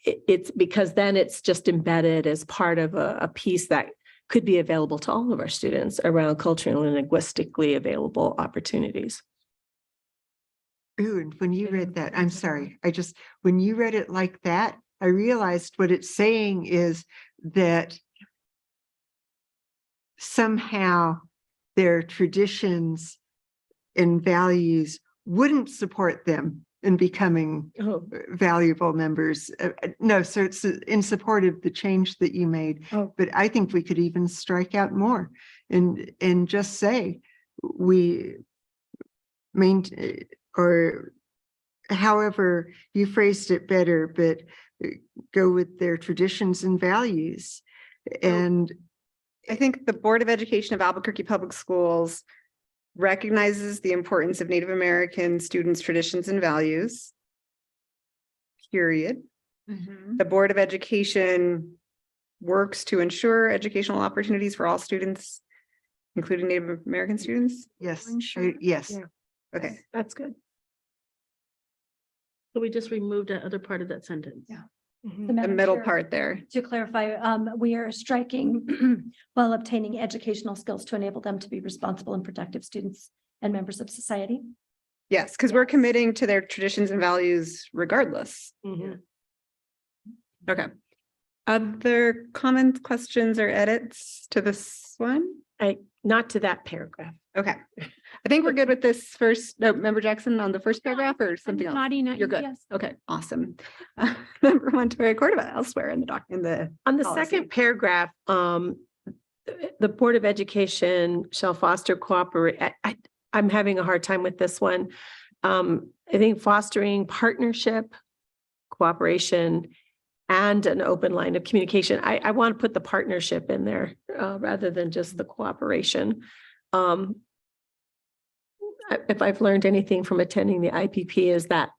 It's because then it's just embedded as part of a piece that could be available to all of our students around culturally and linguistically available opportunities. Ooh, and when you read that, I'm sorry, when you read it like that, I realized what it's saying is that somehow their traditions and values wouldn't support them in becoming valuable members. No, so it's in support of the change that you made. Oh. But I think we could even strike out more and just say we maintain, or however you phrased it better, but go with their traditions and values. And I think the Board of Education of Albuquerque Public Schools recognizes the importance of Native American students' traditions and values. Period. The Board of Education works to ensure educational opportunities for all students, including Native American students. yes, Ensure. yes. Yeah. Okay. That's good. So we just removed that other part of that sentence. Yeah. Mhm. The Madam middle Chair, part there. To clarify, we are striking while obtaining educational skills to enable them to be responsible and productive students and members of society. Yes, because we're committing to their traditions and values regardless. Mhm. Okay. Other comments, questions, or edits to this one? Not to that paragraph. Okay. I think we're good with this first, no, Member Jackson on the first paragraph or something else? Nodding at You're you, good. yes. Okay, awesome. Member Montoya Cordova elsewhere in the On the policy. second paragraph, the Board of Education shall foster cooperate. I'm having a hard time with this one. I think fostering partnership, cooperation, and an open line of communication. I want to put the partnership in there rather than just the cooperation. If I've learned anything from attending the IPP is that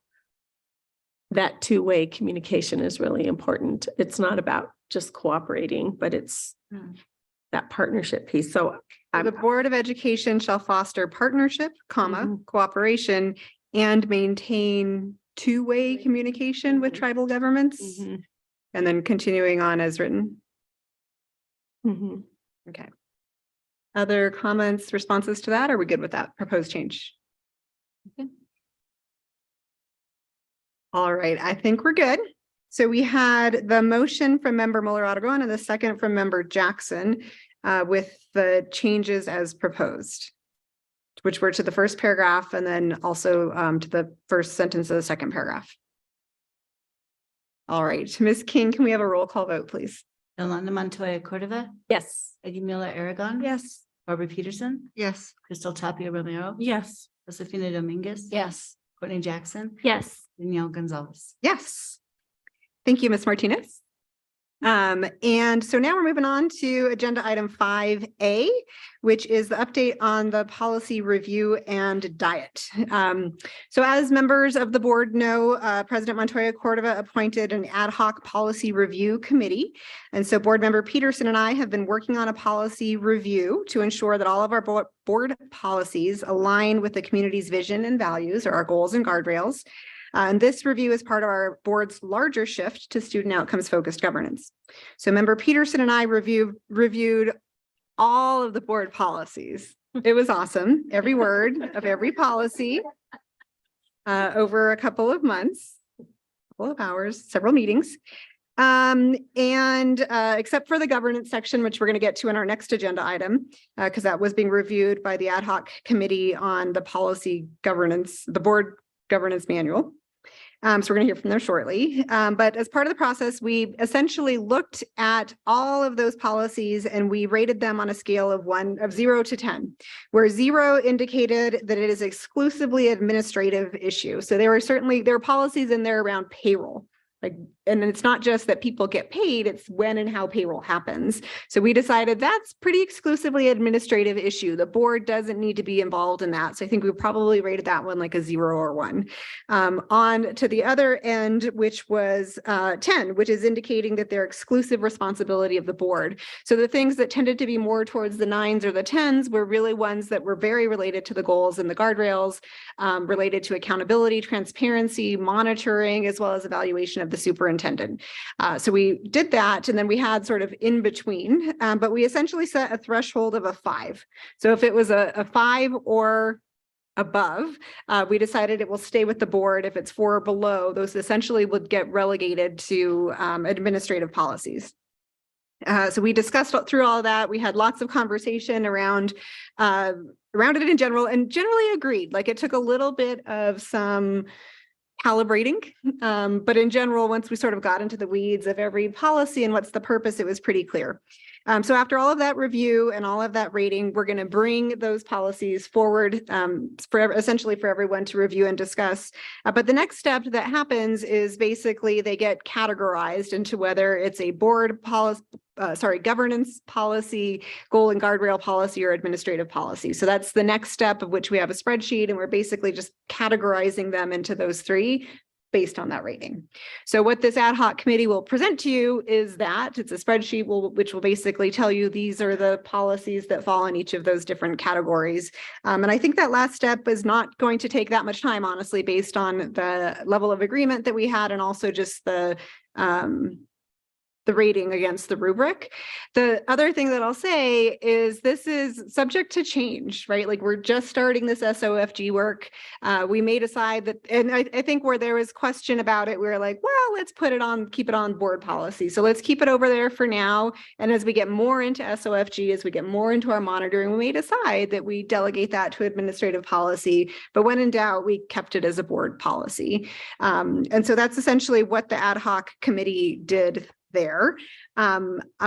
two-way communication is really important. It's not about just cooperating, but it's that partnership piece. So The Board of Education shall foster partnership, cooperation, and maintain two-way communication with tribal governments. Mhm. And then continuing on as written. Mhm. Okay. Other comments, responses to that? Are we good with that proposed change? Okay. All right, I think we're good. So we had the motion from Member Muller-Aragon and the second from Member Jackson with the changes as proposed, which were to the first paragraph and then also to the first sentence of the second paragraph. All right, Ms. King, can we have a roll call vote, please? Yolanda Montoya Cordova, Yes. Peggy Mueller Aragon. Yes. Barbara Peterson, Yes. Crystal Tapia Romero. Yes. Josefina Dominguez. Yes. Courtney Jackson, Yes. Danielle Gonzalez. Yes. Thank you, Ms. Martinez. And so now we're moving on to agenda item 5A, which is the update on the policy review and diet. So as members of the board know, President Montoya Cordova appointed an ad hoc policy review committee. And so board member Peterson and I have been working on a policy review to ensure that all of our board policies align with the community's vision and values, or our goals and guardrails. And this review is part of our board's larger shift to student outcomes focused governance. So member Peterson and I reviewed all of the board policies. It was awesome. Every word of every policy over a couple of months, couple of hours, several meetings. Except for the governance section, which we're going to get to in our next agenda item, because that was being reviewed by the ad hoc committee on the policy governance, the board governance manual. So we're going to hear from them shortly. But as part of the process, we essentially looked at all of those policies and we rated them on a scale of 0 to 10, where 0 indicated that it is exclusively administrative issue. So there were policies in there around payroll, like and it's not just that people get paid, it's when and how payroll happens. So we decided that's pretty exclusively administrative issue. The board doesn't need to be involved in that. So I think we probably rated that one like a 0 or 1. On to the other end, which was 10, which is indicating that they're exclusive responsibility of the board. So the things that tended to be more towards the 9s or the 10s were really ones that were very related to the goals and the guardrails, related to accountability, transparency, monitoring, as well as evaluation of the superintendent. So we did that, and then we had sort of in between, but we essentially set a threshold of a 5. So if it was a 5 or above, we decided it will stay with the board. If it's 4 or below, those essentially would get relegated to administrative policies. So we discussed through all of that. We had lots of conversation around it in general, and generally agreed. Like, it took a little bit of some calibrating, but in general, once we sort of got into the weeds of every policy and what's the purpose, it was pretty clear. So after all of that review and all of that rating, we're going to bring those policies forward essentially for everyone to review and discuss. But the next step that happens is basically they get categorized into whether it's a board policy, governance policy, goal and guardrail policy, or administrative policy. So that's the next step, of which we have a spreadsheet, and we're basically just categorizing them into those 3 based on that rating. So what this ad hoc committee will present to you is that it's a spreadsheet which will basically tell you these are the policies that fall in each of those different categories. And I think that last step is not going to take that much time, honestly, based on the level of agreement that we had, and also just the rating against the rubric. The other thing that I'll say is this is subject to change, right? Like, we're just starting this SOFG work. We may decide that, and I think where there was question about it, we were like, well, let's keep it on board policy. So let's keep it over there for now. And as we get more into SOFG, as we get more into our monitoring, we may decide that we delegate that to administrative policy. But when in doubt, we kept it as a board policy. And so that's essentially what the ad hoc committee did there. I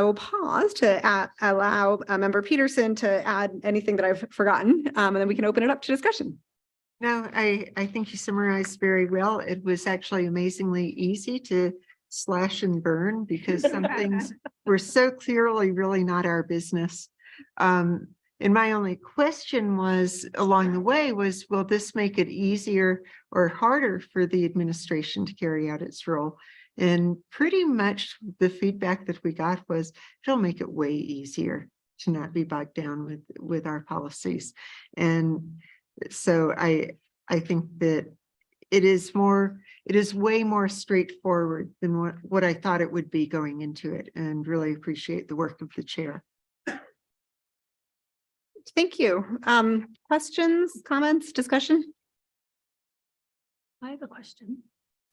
will pause to allow Member Peterson to add anything that I've forgotten, and then we can open it up to discussion. No, I think you summarized very well. It was actually amazingly easy to slash and burn, because some things were so clearly really not our business. And my only question was along the way was, will this make it easier or harder for the administration to carry out its role? And pretty much the feedback that we got was it'll make it way easier to not be bogged down with our policies. And so I think that it is way more straightforward than what I thought it would be going into it, and really appreciate the work of the chair. Thank you. Questions, comments, discussion? I have a question.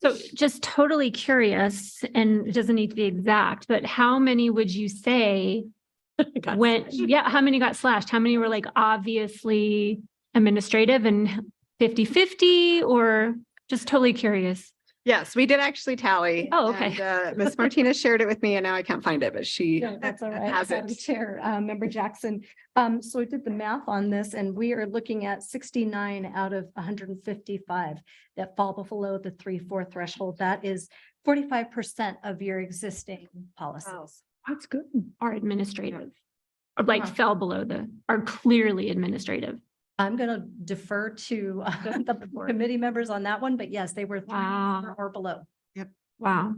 So just totally curious, and it doesn't need to be exact, but how many would you say how many got slashed? How many were like obviously administrative and 50-50, or just totally curious? Yes, we did actually tally. Oh, okay. And, Ms. Martinez shared it with me, and now I can't find it, but she No, that's all right. has Madam it. Chair, Member Jackson. So I did the math on this, and we are looking at 69 out of 155 that fall below the 3-4 threshold. That is 45% of your existing policies. That's good. Are administrative, or like Uh-huh. fell below are clearly administrative. I'm going to defer to the committee members on that one, but yes, they were 3 Wow. or below. Wow.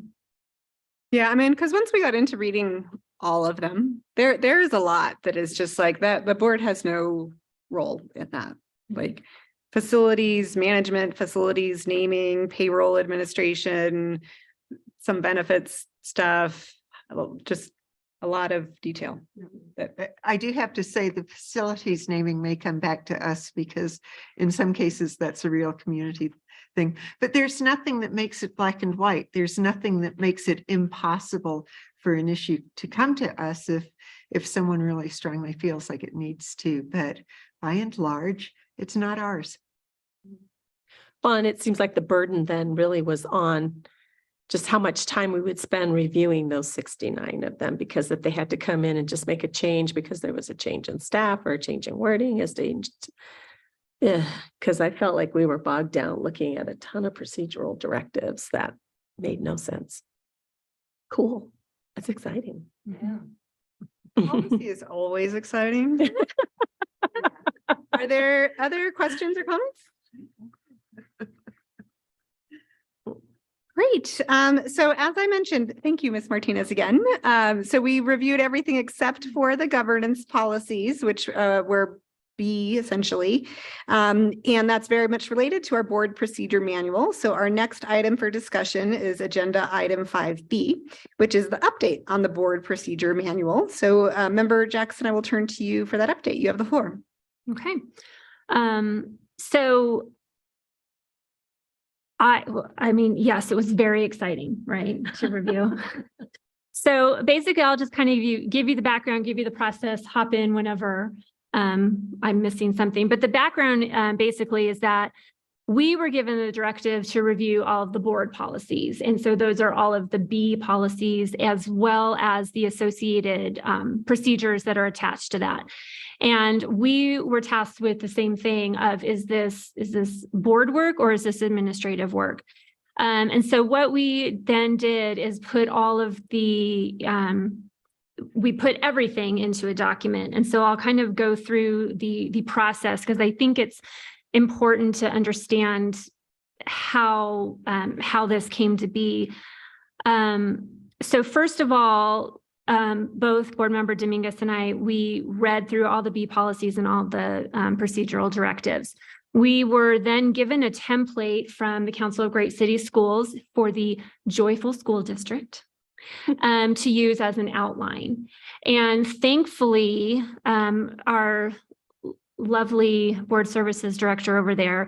Yeah, I mean, because once we got into reading all of them, there is a lot that is just like that. The board has no role in that. Like facilities management, facilities naming, payroll administration, some benefits stuff, just a lot of detail. I do have to say the facilities naming may come back to us, because in some cases that's a real community thing, but there's nothing that makes it black and white. There's nothing that makes it impossible for an issue to come to us if someone really strongly feels like it needs to, but by and large, it's not ours. Well, and it seems like the burden then really was on just how much time we would spend reviewing those 69 of them, because if they had to come in and just make a change because there was a change in staff or a change in wording, because I felt like we were bogged down looking at a ton of procedural directives that made no sense. Cool. That's exciting. Policy is always exciting. Are there other questions or comments? Great. So as I mentioned, thank you, Ms. Martinez again. So we reviewed everything except for the governance policies, which were B essentially. And that's very much related to our board procedure manual. So our next item for discussion is agenda item 5B, which is the update on the board procedure manual. So Member Jackson, I will turn to you for that update. You have the floor. Okay. So I mean, yes, it was very exciting, right, to review. So basically, I'll just kind of give you the background, give you the process, hop in whenever I'm missing something. But the background basically is that we were given the directive to review all of the board policies. And so those are all of the B policies, as well as the associated procedures that are attached to that. And we were tasked with the same thing of, is this board work or is this administrative work? And so what we then did is put all of the, we put everything into a document. And so I'll kind of go through the process, because I think it's important to understand how this came to be. So first of all, both Board Member Dominguez and I, we read through all the B policies and all the procedural directives. We were then given a template from the Council of Great City Schools for the Joyful School District to use as an outline. And thankfully, our lovely board services director over there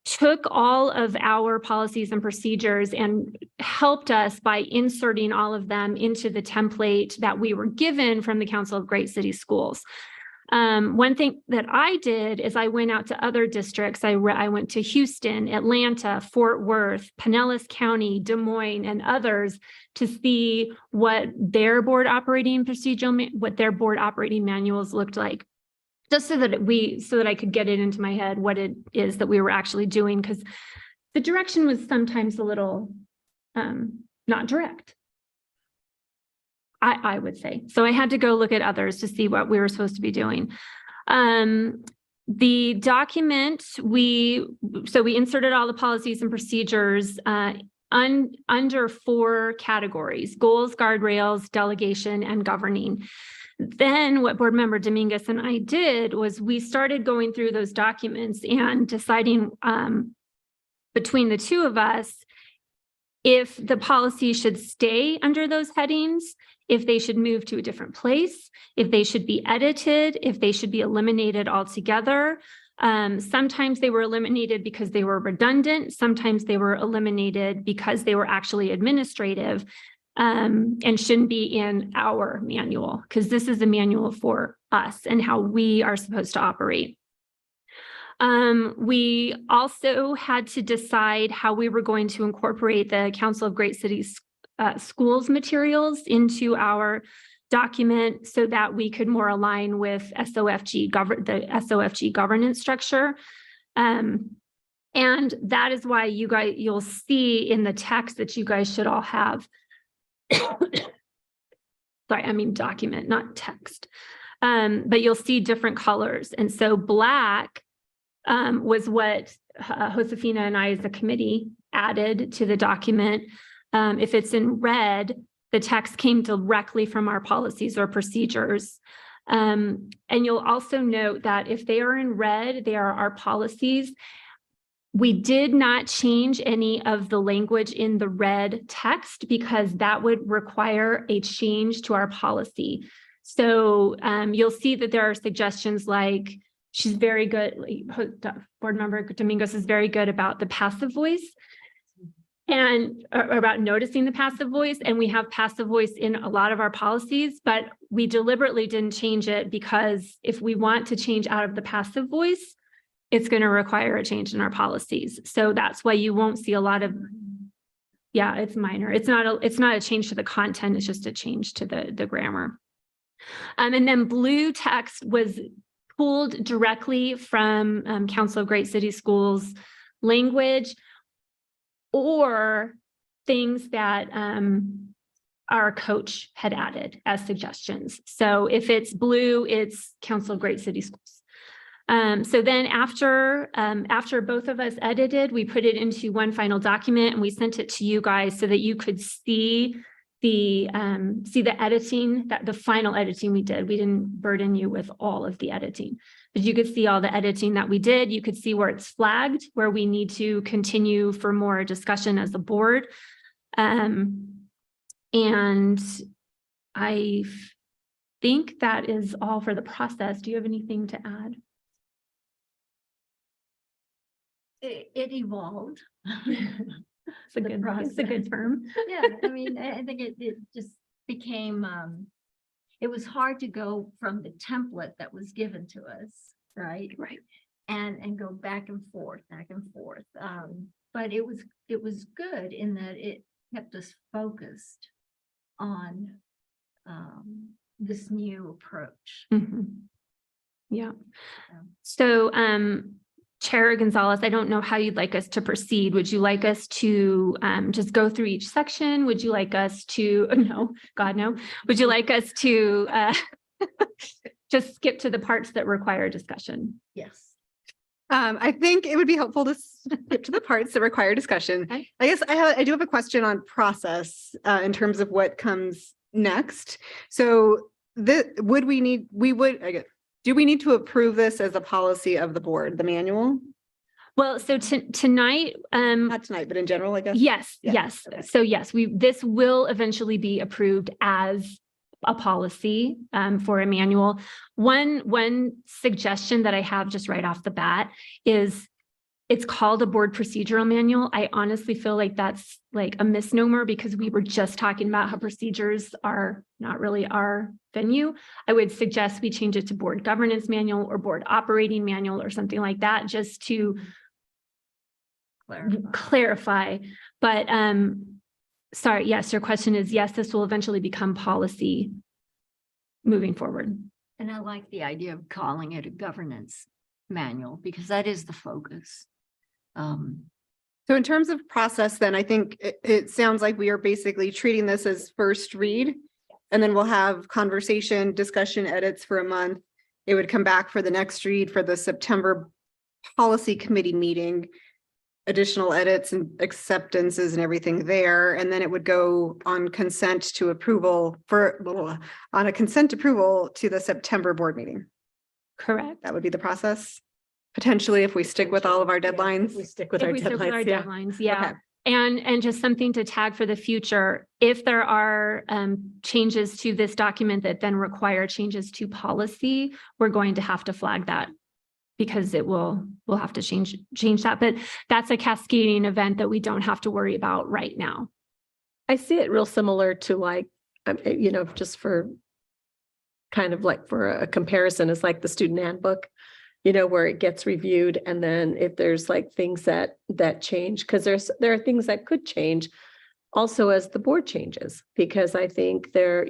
took all of our policies and procedures and helped us by inserting all of them into the template that we were given from the Council of Great City Schools. One thing that I did is I went out to other districts. I went to Houston, Atlanta, Fort Worth, Pinellas County, Des Moines, and others to see what their board operating manuals looked like. Just so that I could get it into my head what it is that we were actually doing, because the direction was sometimes a little not direct, I would say. So I had to go look at others to see what we were supposed to be doing. The document, we inserted all the policies and procedures under 4 categories: goals, guardrails, delegation, and governing. Then what Board Member Dominguez and I did was we started going through those documents and deciding between the two of us if the policy should stay under those headings, if they should move to a different place, if they should be edited, if they should be eliminated altogether. Sometimes they were eliminated because they were redundant. Sometimes they were eliminated because they were actually administrative. And shouldn't be in our manual, because this is a manual for us and how we are supposed to operate. We also had to decide how we were going to incorporate the Council of Great Cities Schools materials into our document so that we could more align with SOFG, the SOFG governance structure. And that is why you'll see in the text that you guys should all have. Sorry, I mean document, not text. But you'll see different colors. And so black was what Josefina and I as a committee added to the document. If it's in red, the text came directly from our policies or procedures. And you'll also note that if they are in red, they are our policies. We did not change any of the language in the red text because that would require a change to our policy. So you'll see that there are suggestions like, she's very good, Board Member Dominguez is very good about the passive voice and about noticing the passive voice. And we have passive voice in a lot of our policies, but we deliberately didn't change it because if we want to change out of the passive voice, it's going to require a change in our policies. So that's why you won't see a lot of, yeah, it's minor. It's not a change to the content. It's just a change to the grammar. And then blue text was pulled directly from Council of Great City Schools language or things that our coach had added as suggestions. So if it's blue, it's Council of Great City Schools. So then after both of us edited, we put it into one final document and we sent it to you guys so that you could see the editing, that the final editing we did. We didn't burden you with all of the editing, but you could see all the editing that we did. You could see where it's flagged, where we need to continue for more discussion as a board. And I think that is all for the process. Do you have anything to add? It evolved. It's a The good, it's a process. good term. Yeah, I mean, I think it just became, it was hard to go from the template that was given to us, right? Right. And go back and forth. But it was good in that it kept us focused on this new approach. Mhm. Yeah. Yeah. So, Chair Gonzalez, I don't know how you'd like us to proceed. Would you like us to just go through each section? Would you like us to, no, God, no. Would you like us to just skip to the parts that require discussion? Yes. I think it would be helpful to skip to the parts that require discussion. Okay. I guess I do have a question on process in terms of what comes next. So do we need to approve this as a policy of the board, the manual? Well, so tonight, Not tonight, but in general, I guess. yes, Yeah, yes. okay. So yes, this will eventually be approved as a policy for a manual. One suggestion that I have just right off the bat is it's called a board procedural manual. I honestly feel like that's like a misnomer because we were just talking about how procedures are not really our venue. I would suggest we change it to board governance manual or board operating manual or something like that, just to clarify. But sorry, yes, your question is yes, this will eventually become policy moving forward. And I like the idea of calling it a governance manual because that is the focus. So in terms of process, then I think it sounds like we are basically treating this as first read. And then we'll have conversation, discussion, edits for a month. It would come back for the next read for the September policy committee meeting, additional edits and acceptances and everything there. And then it would go on consent to approval on a consent approval to the September board meeting. Correct. That would be the process. Potentially, if we stick with all of our We deadlines. stick with If our we stick with our deadlines, yeah. deadlines, yeah. Okay. And just something to tag for the future, if there are changes to this document that then require changes to policy, we're going to have to flag that because we'll have to change that. But that's a cascading event that we don't have to worry about right now. I see it real similar to like, just for kind of like for a comparison is like the student handbook, where it gets reviewed. And then if there's like things that change, because there are things that could change also as the board changes, because I think there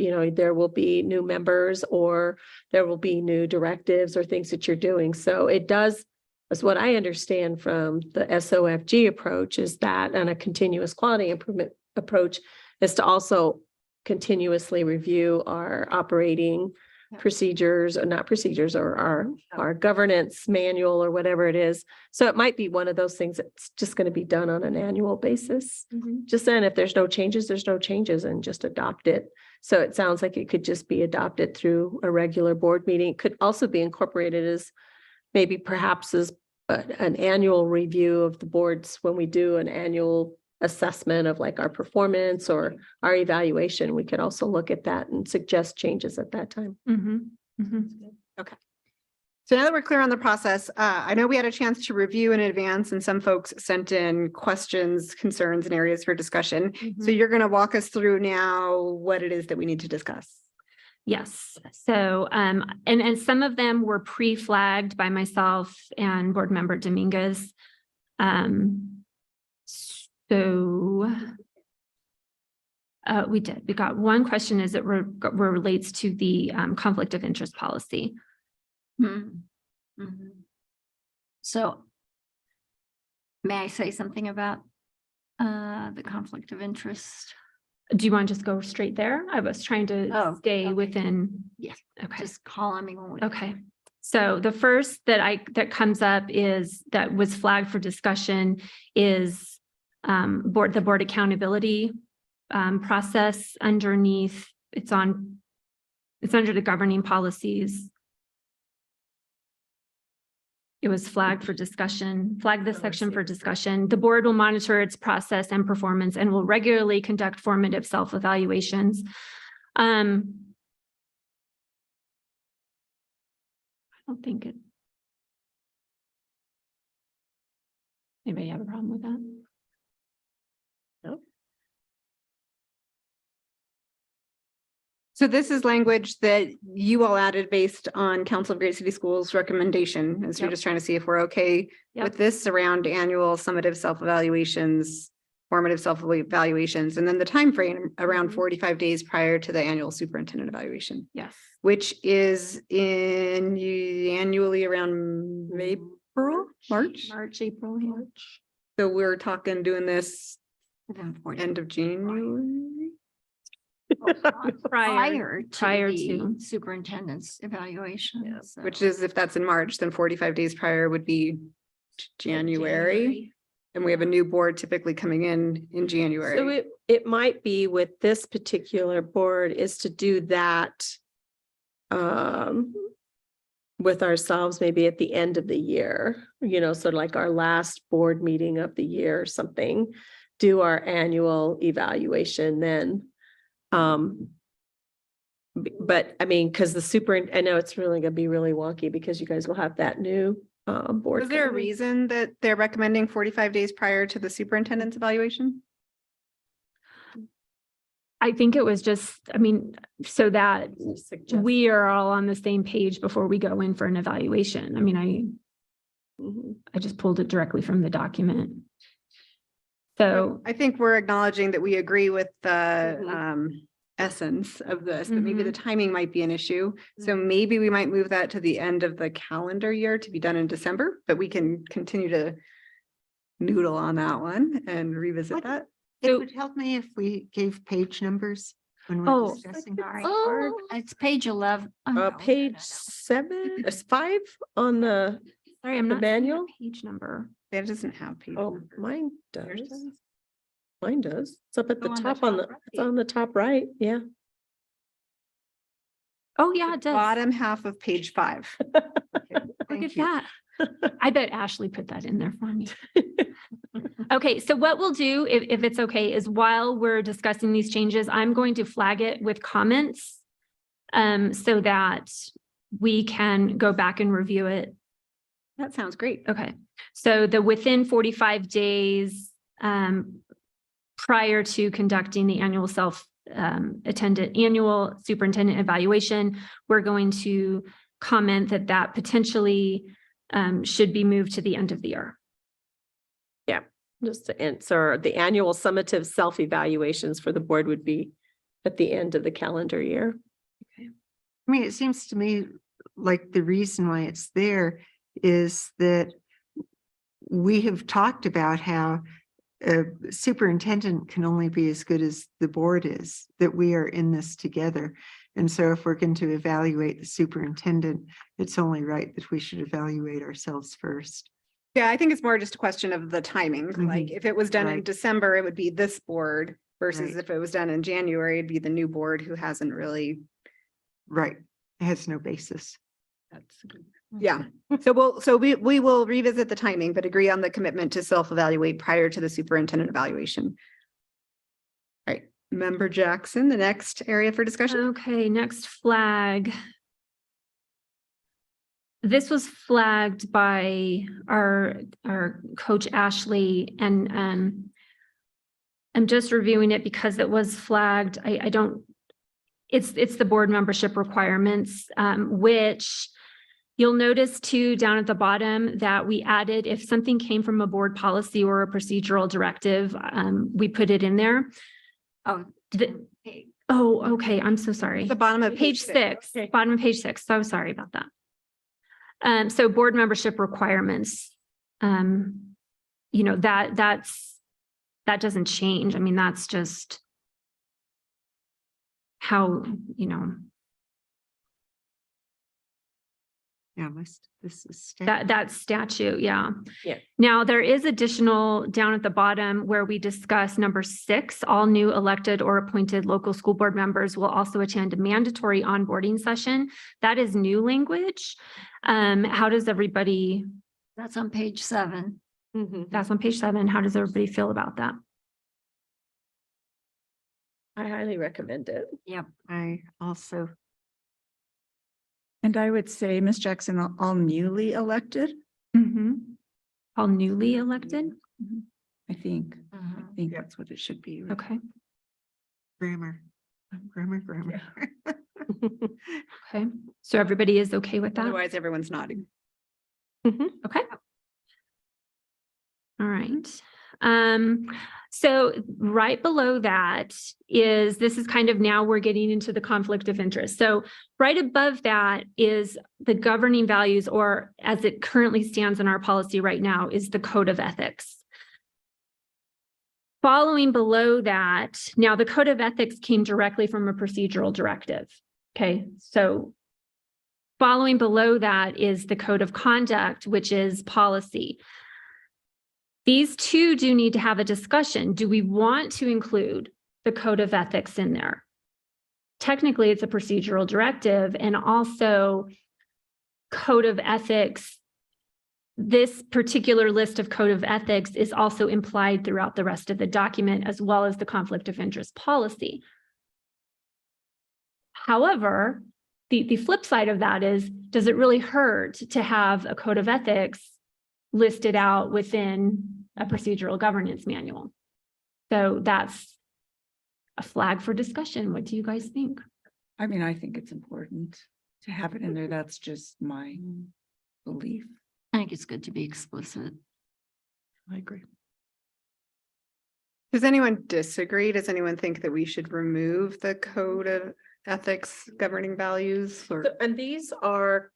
will be new members or there will be new directives or things that you're doing. So it does, as what I understand from the SOFG approach is that, and a continuous quality improvement approach is to also continuously review our operating procedures or not procedures or our governance manual or whatever it is. So it might be one of those things that's just going to be done on an annual basis. Just then, if there's no changes, there's no changes and just adopt it. So it sounds like it could just be adopted through a regular board meeting. It could also be incorporated as maybe perhaps as an annual review of the boards when we do an annual assessment of like our performance or our evaluation. We could also look at that and suggest changes at that time. Okay. So now that we're clear on the process, I know we had a chance to review in advance and some folks sent in questions, concerns, and areas for discussion. So you're going to walk us through now what it is that we need to discuss. Yes. So, and some of them were pre-flagged by myself and board member Dominguez. So we did. We got one question as it relates to the conflict of interest policy. So may I say something about the conflict of interest Do you want to just go straight there? I was trying to Oh, stay okay. within. Yes, Okay. just columning. Okay. So the first that comes up that was flagged for discussion is the board accountability process underneath. It's under the governing policies. It was flagged for discussion, flagged this section for discussion. The board will monitor its process and performance and will regularly conduct formative self-evaluations. I don't think it. Anybody have a problem with that? So this is language that you all added based on Council of Great City Schools recommendation. As you're Yep. just trying to see if we're okay Yep. with this around annual summative self-evaluations, formative self-evaluations, and then the time frame around Mhm. 45 days prior to the annual superintendent evaluation, Yes. which is annually around April, March. April, yeah. So we're talking doing this Within 40. end of January. Prior prior to to. the superintendent's evaluation. so- Which is, if that's in March, then 45 days prior would be January. And we have a new board typically coming in So January. it might be with this particular board is to do that with ourselves, maybe at the end of the year, so like our last board meeting of the year or something, do our annual evaluation then. But I mean, because I know it's really gonna be really wonky because you guys will have that new board. Was there a coming in. reason that they're recommending 45 days prior to the superintendent's evaluation? I think it was just, so that Suggest- we are all on the same page before we go in for an evaluation. Mhm. I just pulled it directly from the document. So, I think we're acknowledging that we agree with the Mhm. essence of this, but maybe the Mhm. timing might be an issue. So maybe we might move that to the end of the calendar year to be done in December, but we can continue to noodle on that one and revisit What- that. It So- would help me if we gave page numbers when Oh. we're discussing. Sorry, Oh. it's page 11. Oh, no, Page 7, it's 5 on the, sorry, I'm The not seeing a manual? page number. That doesn't have page. oh, numbers. mine Yours does. does? Mine does. It's up at the Oh, on the top top it's on the top right, yeah. Oh, yeah, it does. Bottom half of page 5. Look at that. I bet Ashley put that in there for me. Okay, so what we'll do, if it's okay, is while we're discussing these changes, I'm going to flag it with comments so that we can go back and review it. That sounds great. Okay, so the within 45 days prior to conducting the annual annual superintendent evaluation, we're going to comment that potentially should be moved to the end of the year. Just to answer, the annual summative self-evaluations for the board would be at the end of the calendar year. I mean, it seems to me like the reason why it's there is that we have talked about how a superintendent can only be as good as the board is, that we are in this together. And so if we're going to evaluate the superintendent, it's only right that we should evaluate ourselves first. Yeah, I think it's more just a question of the timing. Like if it was done in Right. December, it would be this board versus Right. if it was done in January, it'd be the new board who hasn't really. Right. It has no basis. Yeah, so we will revisit the timing, but agree on the commitment to self-evaluate prior to the superintendent evaluation. All right, Member Jackson, the next area for discussion. Okay, next flag. This was flagged by our coach Ashley, and I'm just reviewing it because it was flagged. I don't, it's the board membership requirements, which you'll notice too down at the bottom that we added if something came from a board policy or a procedural directive, we put it in there. Oh, Oh, okay, I'm so sorry. The bottom of Page 6, bottom of page 6. So sorry about that. So board membership requirements, that doesn't change. I mean, that's just how, you know, Yeah, this is. that statute, yeah. Yeah. Now, there is additional down at the bottom where we discuss number 6, all new elected or appointed local school board members will also attend a mandatory onboarding session. That is new language. How does everybody, That's on page 7. that's on page 7. How does everybody feel about that? I highly recommend it. I also, And I would say, Ms. Jackson, all newly elected, All newly elected? I think. I Mhm. think that's what it should be. right? Okay, grammar. okay. So everybody is okay with that? Otherwise, everyone's nodding. Okay. All right. So right below that this is kind of now we're getting into the conflict of interest. So right above that is the governing values, or as it currently stands in our policy right now, is the code of ethics. Following below that, now the code of ethics came directly from a procedural directive. Okay, so following below that is the code of conduct, which is policy. These two do need to have a discussion. Do we want to include the code of ethics in there? Technically, it's a procedural directive, and also code of ethics. This particular list of code of ethics is also implied throughout the rest of the document, as well as the conflict of interest policy. However, the flip side of that is, does it really hurt to have a code of ethics listed out within a procedural governance manual? So that's a flag for discussion. What do you guys think? I mean, I think it's important to have it in there. That's just my belief. I think it's good to be explicit. I agree. Does anyone disagree? Does anyone think that we should remove the code of ethics governing values or? And these are,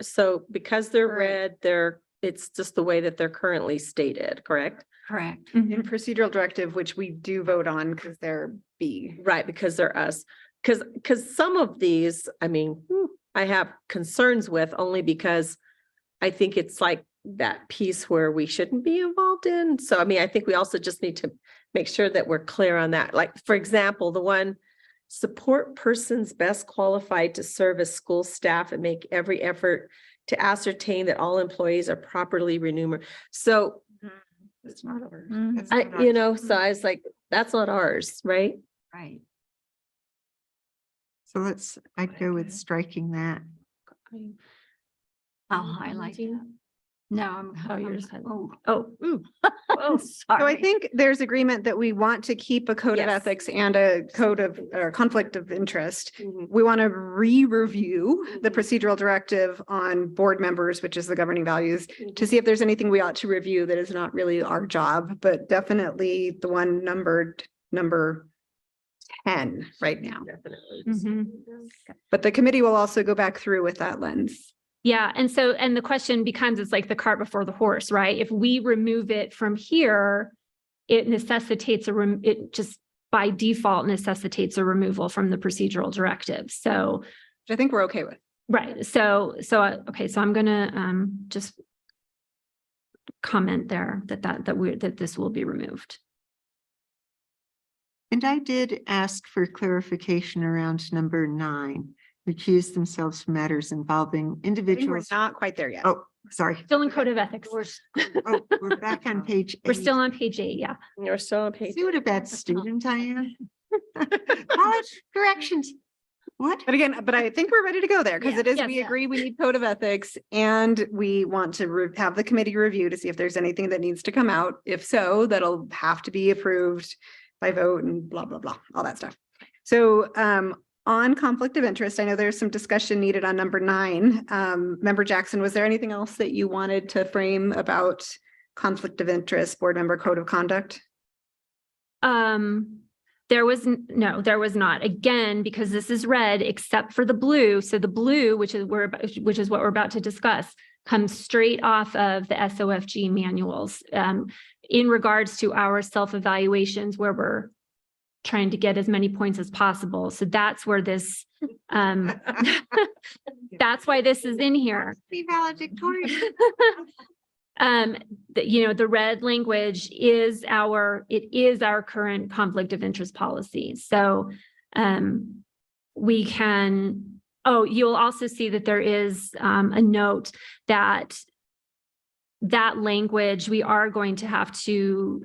so because they're Right. red, it's just the way that they're currently stated, correct? Correct. In procedural directive, which we do vote on because they're B. Right, because they're us. Because some of these, I mean, I have concerns with, only because I think it's like that piece where we shouldn't be involved in. So, I mean, I think we also just need to make sure that we're clear on that. Like, for example, the one, support persons best qualified to serve as school staff and make every effort to ascertain that all employees are properly remunerated. So, It's not ours. That's not ours. so I was like, that's not ours, right? Right. So I'd go with striking that. I'll highlight that. No, I'm. Oh, yours Oh, Oh, oh, So I sorry. think there's agreement that we want to keep a code of Yes. ethics and a code of, or conflict of interest. Mhm. We want to re-review the procedural directive on board members, which is the governing values, to see if there's anything we ought to review that is not really our job, but definitely the one numbered number 10 right now. Definitely. mhm. But the committee will also go back through with that lens. Yeah, and the question becomes, it's like the cart before the horse, right? If we remove it from here, it necessitates it just by default necessitates a removal from the procedural directive. So, Which I think we're okay with. right, okay, so I'm gonna just comment there that this will be removed. And I did ask for clarification around number 9, recuse themselves from matters involving I think we're individuals. not quite there yet. Oh, sorry. Still in code of ethics. Oh, we're back on page 8. We're still on page 8, yeah. You're still on page. See what a bad student I am? College directions. What? But again, but I think we're ready to go there because Yeah. it is, Yes, we yeah. agree we need code of ethics and we want to have the committee review to see if there's anything that needs to come out. If so, that'll have to be approved by vote and blah, blah, blah, all that stuff. So on conflict of interest, I know there's some discussion needed on number 9. Member Jackson, was there anything else that you wanted to frame about conflict of interest, board member code of conduct? There was not. Again, because this is red, except for the blue. So the blue, which is what we're about to discuss, comes straight off of the SOFG manuals in regards to our self-evaluations where we're trying to get as many points as possible. So that's where this, that's why this is in here. Be valedictorian. The red language is our current conflict of interest policy. So, we can, you'll also see that there is, a note that language, we are going to have to,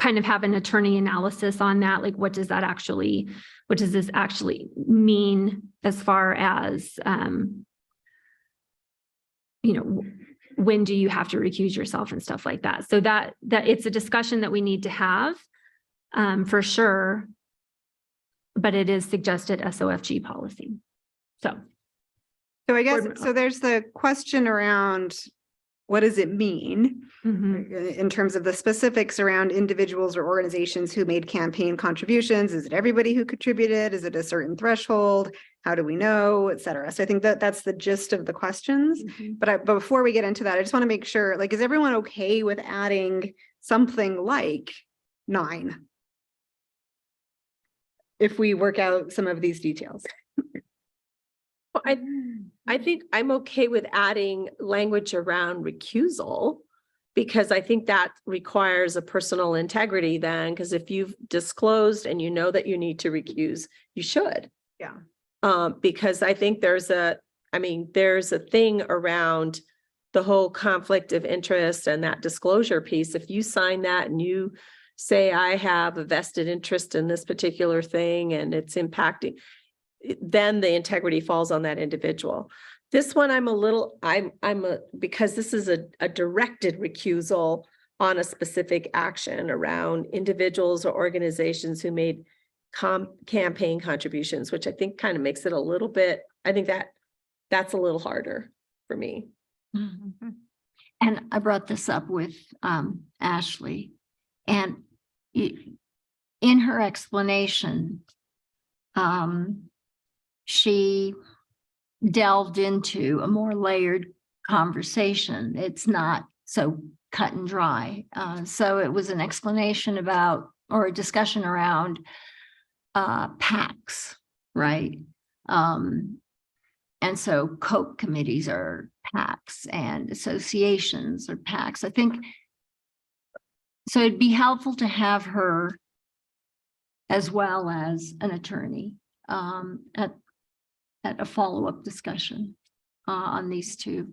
kind of have an attorney analysis on that. Like, what does this actually mean as far as, when do you have to recuse yourself and stuff like that? So that it's a discussion that we need to have, for sure. But it is suggested SOFG policy. So I guess, so there's the question around, what does it mean in terms of the specifics around individuals or organizations who made campaign contributions? Is it everybody who contributed? Is it a certain threshold? How do we know, et cetera? So I think that that's the gist of the questions. But before we get into that, I just want to make sure, like, is everyone okay with adding something like 9? If we work out some of these details. I think I'm okay with adding language around recusal, because I think that requires a personal integrity then, because if you've disclosed and you know that you need to recuse, you should. Yeah. Because I think there's a thing around the whole conflict of interest and that disclosure piece. If you sign that and you say, I have a vested interest in this particular thing and it's impacting, then the integrity falls on that individual. This one, because this is a directed recusal on a specific action around individuals or organizations who made campaign contributions, which I think kind of makes it a little bit, I think that's a little harder for me. And I brought this up with Ashley, and in her explanation, she delved into a more layered conversation. It's not so cut and dry. So it was an explanation about, or a discussion around PACs, right? And so COPE committees are PACs and associations are PACs. I think, so it'd be helpful to have her as well as an attorney at a follow-up discussion on these two.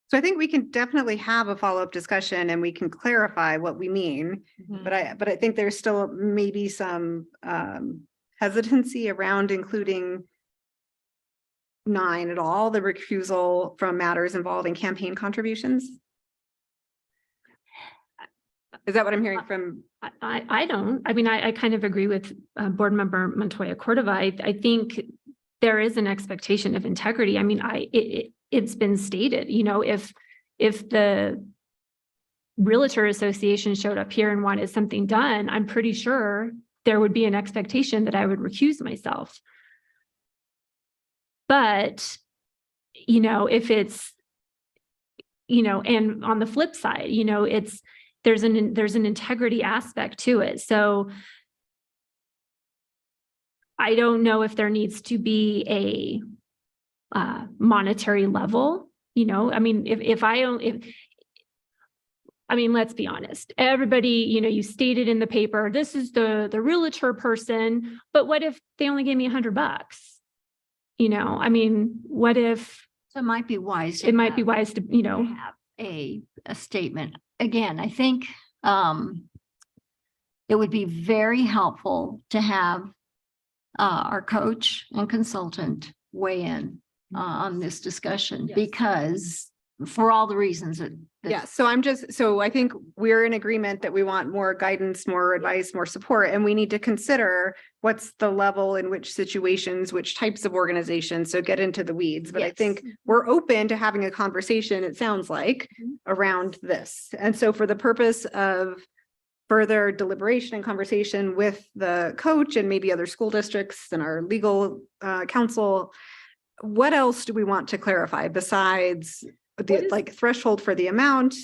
So I think we can definitely have a follow-up discussion and we can clarify what we mean. But I think there's still maybe some hesitancy around including 9 at all, the recusal from matters involving campaign contributions. Is that what I'm hearing from? I don't. I mean, I kind of agree with Board Member Montoya Cordova. I think there is an expectation of integrity. I mean, it's been stated, if the Realtor Association showed up here and wanted something done, I'm pretty sure there would be an expectation that I would recuse myself. But, if it's, and on the flip side, there's an integrity aspect to it. So I don't know if there needs to be a monetary level, I mean, let's be honest, everybody, you stated in the paper, this is the realtor person, but what if they only gave me $100? What if? So it might be wise. It might be wise to, have a statement. Again, I think it would be very helpful to have our coach and consultant weigh in on this discussion, because for all the reasons that. Yeah, so I think we're in agreement that we want more guidance, more advice, more support, and we need to consider what's the level in which situations, which types of organizations, so get into the weeds. But I think we're open to having a conversation, it sounds like, around this. And so for the purpose of further deliberation and conversation with the coach and maybe other school districts and our legal counsel, what else do we want to clarify besides the threshold for the amount,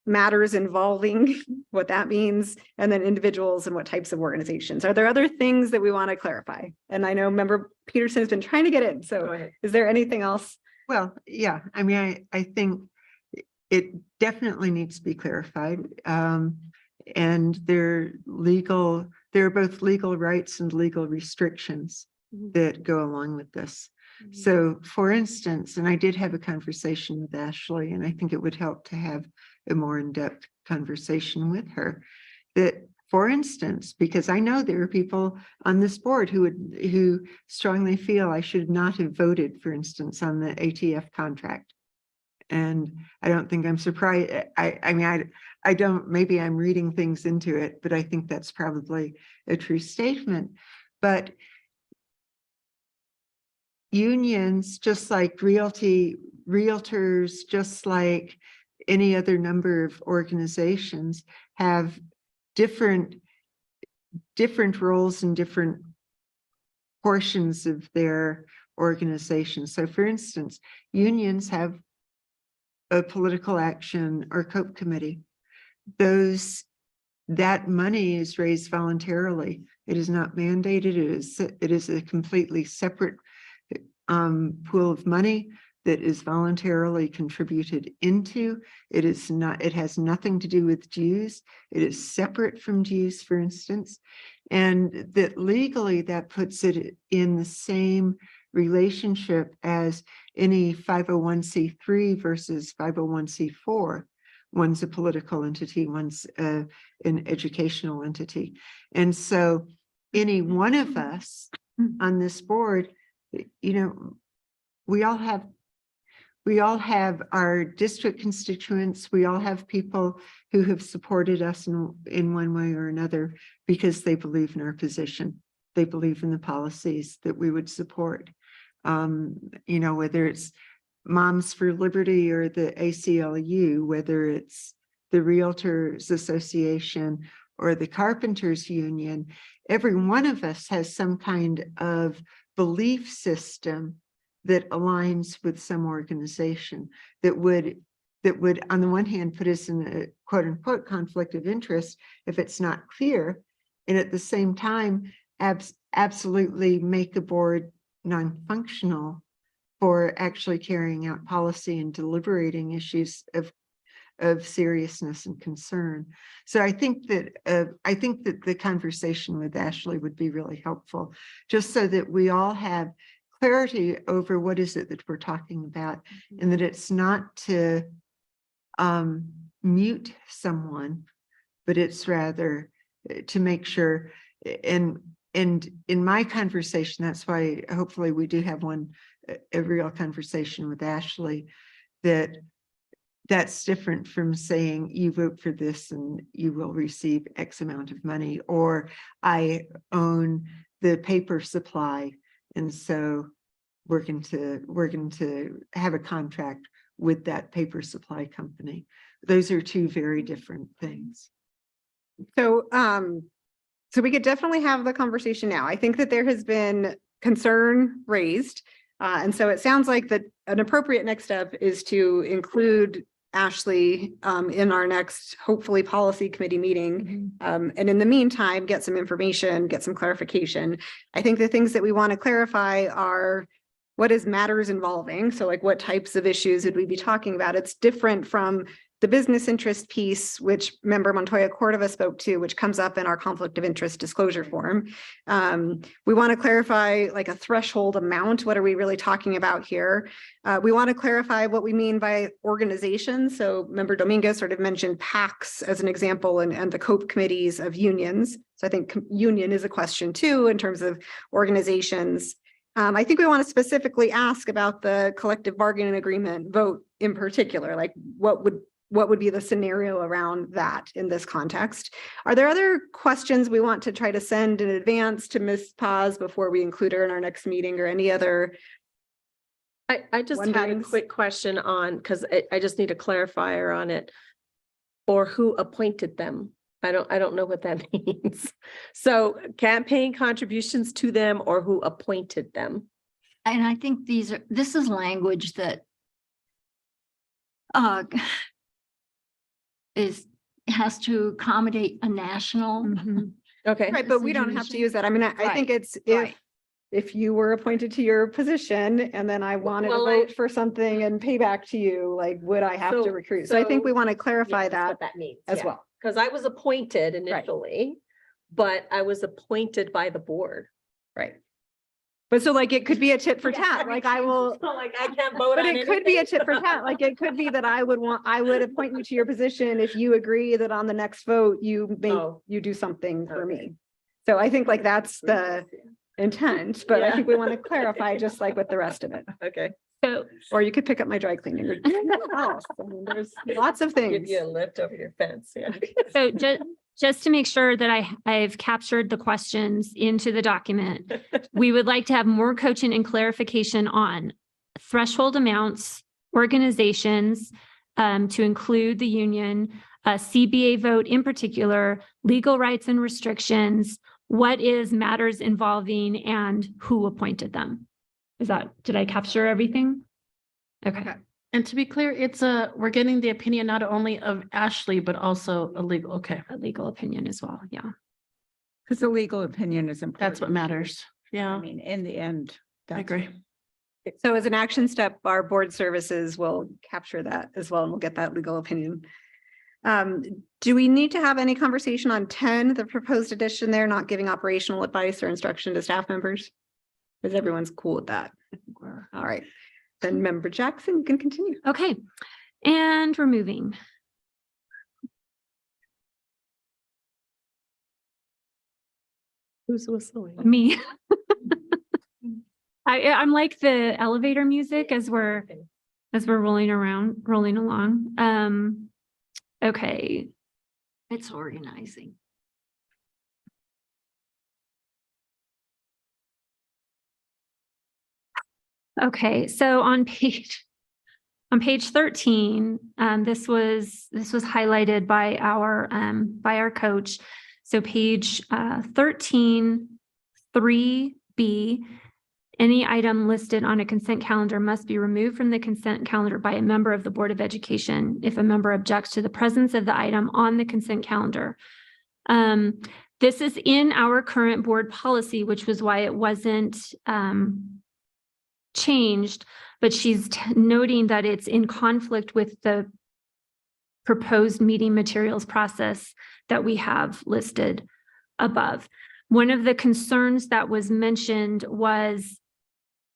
matters involving, what that means, and then individuals and what types of organizations. Are there other things that we want to clarify? And I know Member Peterson has been trying to get in. Go So ahead. is there anything else? Well, yeah, I mean, I think it definitely needs to be clarified. And there are both legal rights and legal restrictions that go along with this. So for instance, and I did have a conversation with Ashley, and I think it would help to have a more in-depth conversation with her, that for instance, because I know there are people on this board who strongly feel I should not have voted, for instance, on the ATF contract. And I don't think I'm surprised. I mean, I don't, maybe I'm reading things into it, but I think that's probably a true statement. But unions, just like realtors, just like any other number of organizations, have different roles and different portions of their organization. So for instance, unions have a political action or COPE committee. That money is raised voluntarily. It is not mandated. It is a completely separate pool of money that is voluntarily contributed into. It has nothing to do with dues. It is separate from dues, for instance, and that legally that puts it in the same relationship as any 501c3 versus 501c4. One's a political entity, one's an educational entity. And so any one of us on this board, you know, we all have our district constituents. We all have people who have supported us in one way or another because they believe in our position. They believe in the policies that we would support. You know, whether it's Moms for Liberty or the ACLU, whether it's the Realtors Association or the Carpenters Union, every one of us has some kind of belief system that aligns with some organization that would on the one hand put us in a quote unquote conflict of interest if it's not clear, and at the same time absolutely make a board non-functional for actually carrying out policy and deliberating issues of seriousness and concern. So I think that the conversation with Ashley would be really helpful, just so that we all have clarity over what is it that we're talking about, and that it's not to mute someone, but it's rather to make sure. And in my conversation, that's why hopefully we do have a real conversation with Ashley, that's different from saying you vote for this and you will receive X amount of money, or I own the paper supply and so we're going to have a contract with that paper supply company. Those are two very different things. So, so we could definitely have the conversation now. I think that there has been concern raised. And so it sounds like that an appropriate next step is to include Ashley in our next, hopefully, policy committee meeting. And in the meantime, get some information, get some clarification. I think the things that we want to clarify are what is matters involving. So like what types of issues would we be talking about? It's different from the business interest piece, which member Montoya Cordova spoke to, which comes up in our conflict of interest disclosure form. We want to clarify like a threshold amount. What are we really talking about here? We want to clarify what we mean by organizations. So member Dominguez sort of mentioned PACs as an example, and the COPE committees of unions. So I think union is a question too, in terms of organizations. I think we want to specifically ask about the collective bargaining agreement vote in particular, like what would be the scenario around that in this context? Are there other questions we want to try to send in advance to Ms. Paz before we include her in our next meeting, or any other? I just had a wonderings? quick question on, because I just need a clarifier on it. Or who appointed them? I don't know what that means. So campaign contributions to them, or who appointed them? And I think this is language that has to accommodate a national. Okay. Right, but we don't have to use that. I mean, I think it's Right. if you were appointed to your position and then I wanted to Well, vote for something and pay back to you, like, would I have to So- recruit? So I think we so- want to clarify Yes, that what that means. as well. Because I was appointed initially, but I was appointed by the board. Right. But so like, it could be a tit for tat, like I will, So like I can't vote but on it could be a anything. tit for tat, like it could be that I would appoint you to your position if you agree that on the next vote, Oh. you do something for Okay. me. So I think like that's the intent, but I Yeah. think we want to clarify just like with the rest of it. Okay. So Or you could pick up my dry cleaning. or anything else. I mean, there's lots of Give things. you a lift over your fence, yeah. So just to make sure that I've captured the questions into the document, we would like to have more coaching and clarification on threshold amounts, organizations, to include the union, CBA vote in particular, legal rights and restrictions, what is matters involving and who appointed them. Did I capture everything? Okay. And to be clear, we're getting the opinion not only of Ashley, but also a legal, okay, A legal opinion as well. Yeah. Because the legal opinion is important. that's what matters. I Yeah, mean, in the end. I that's agree. So as an action step, our board services will capture that as well, and we'll get that legal opinion. Do we need to have any conversation on 10, the proposed addition there, not giving operational advice or instruction to staff members? Is everyone's cool with that? All right, then Member Jackson, you can continue. Okay. And we're moving. Who's whistling? Me. I'm like the elevator music as we're rolling along. Okay. It's organizing. Okay, so on page 13, this was highlighted by our coach. So page 13, 3B, any item listed on a consent calendar must be removed from the consent calendar by a member of the Board of Education if a member objects to the presence of the item on the consent calendar. This is in our current board policy, which was why it wasn't changed, but she's noting that it's in conflict with the proposed meeting materials process that we have listed above. One of the concerns that was mentioned was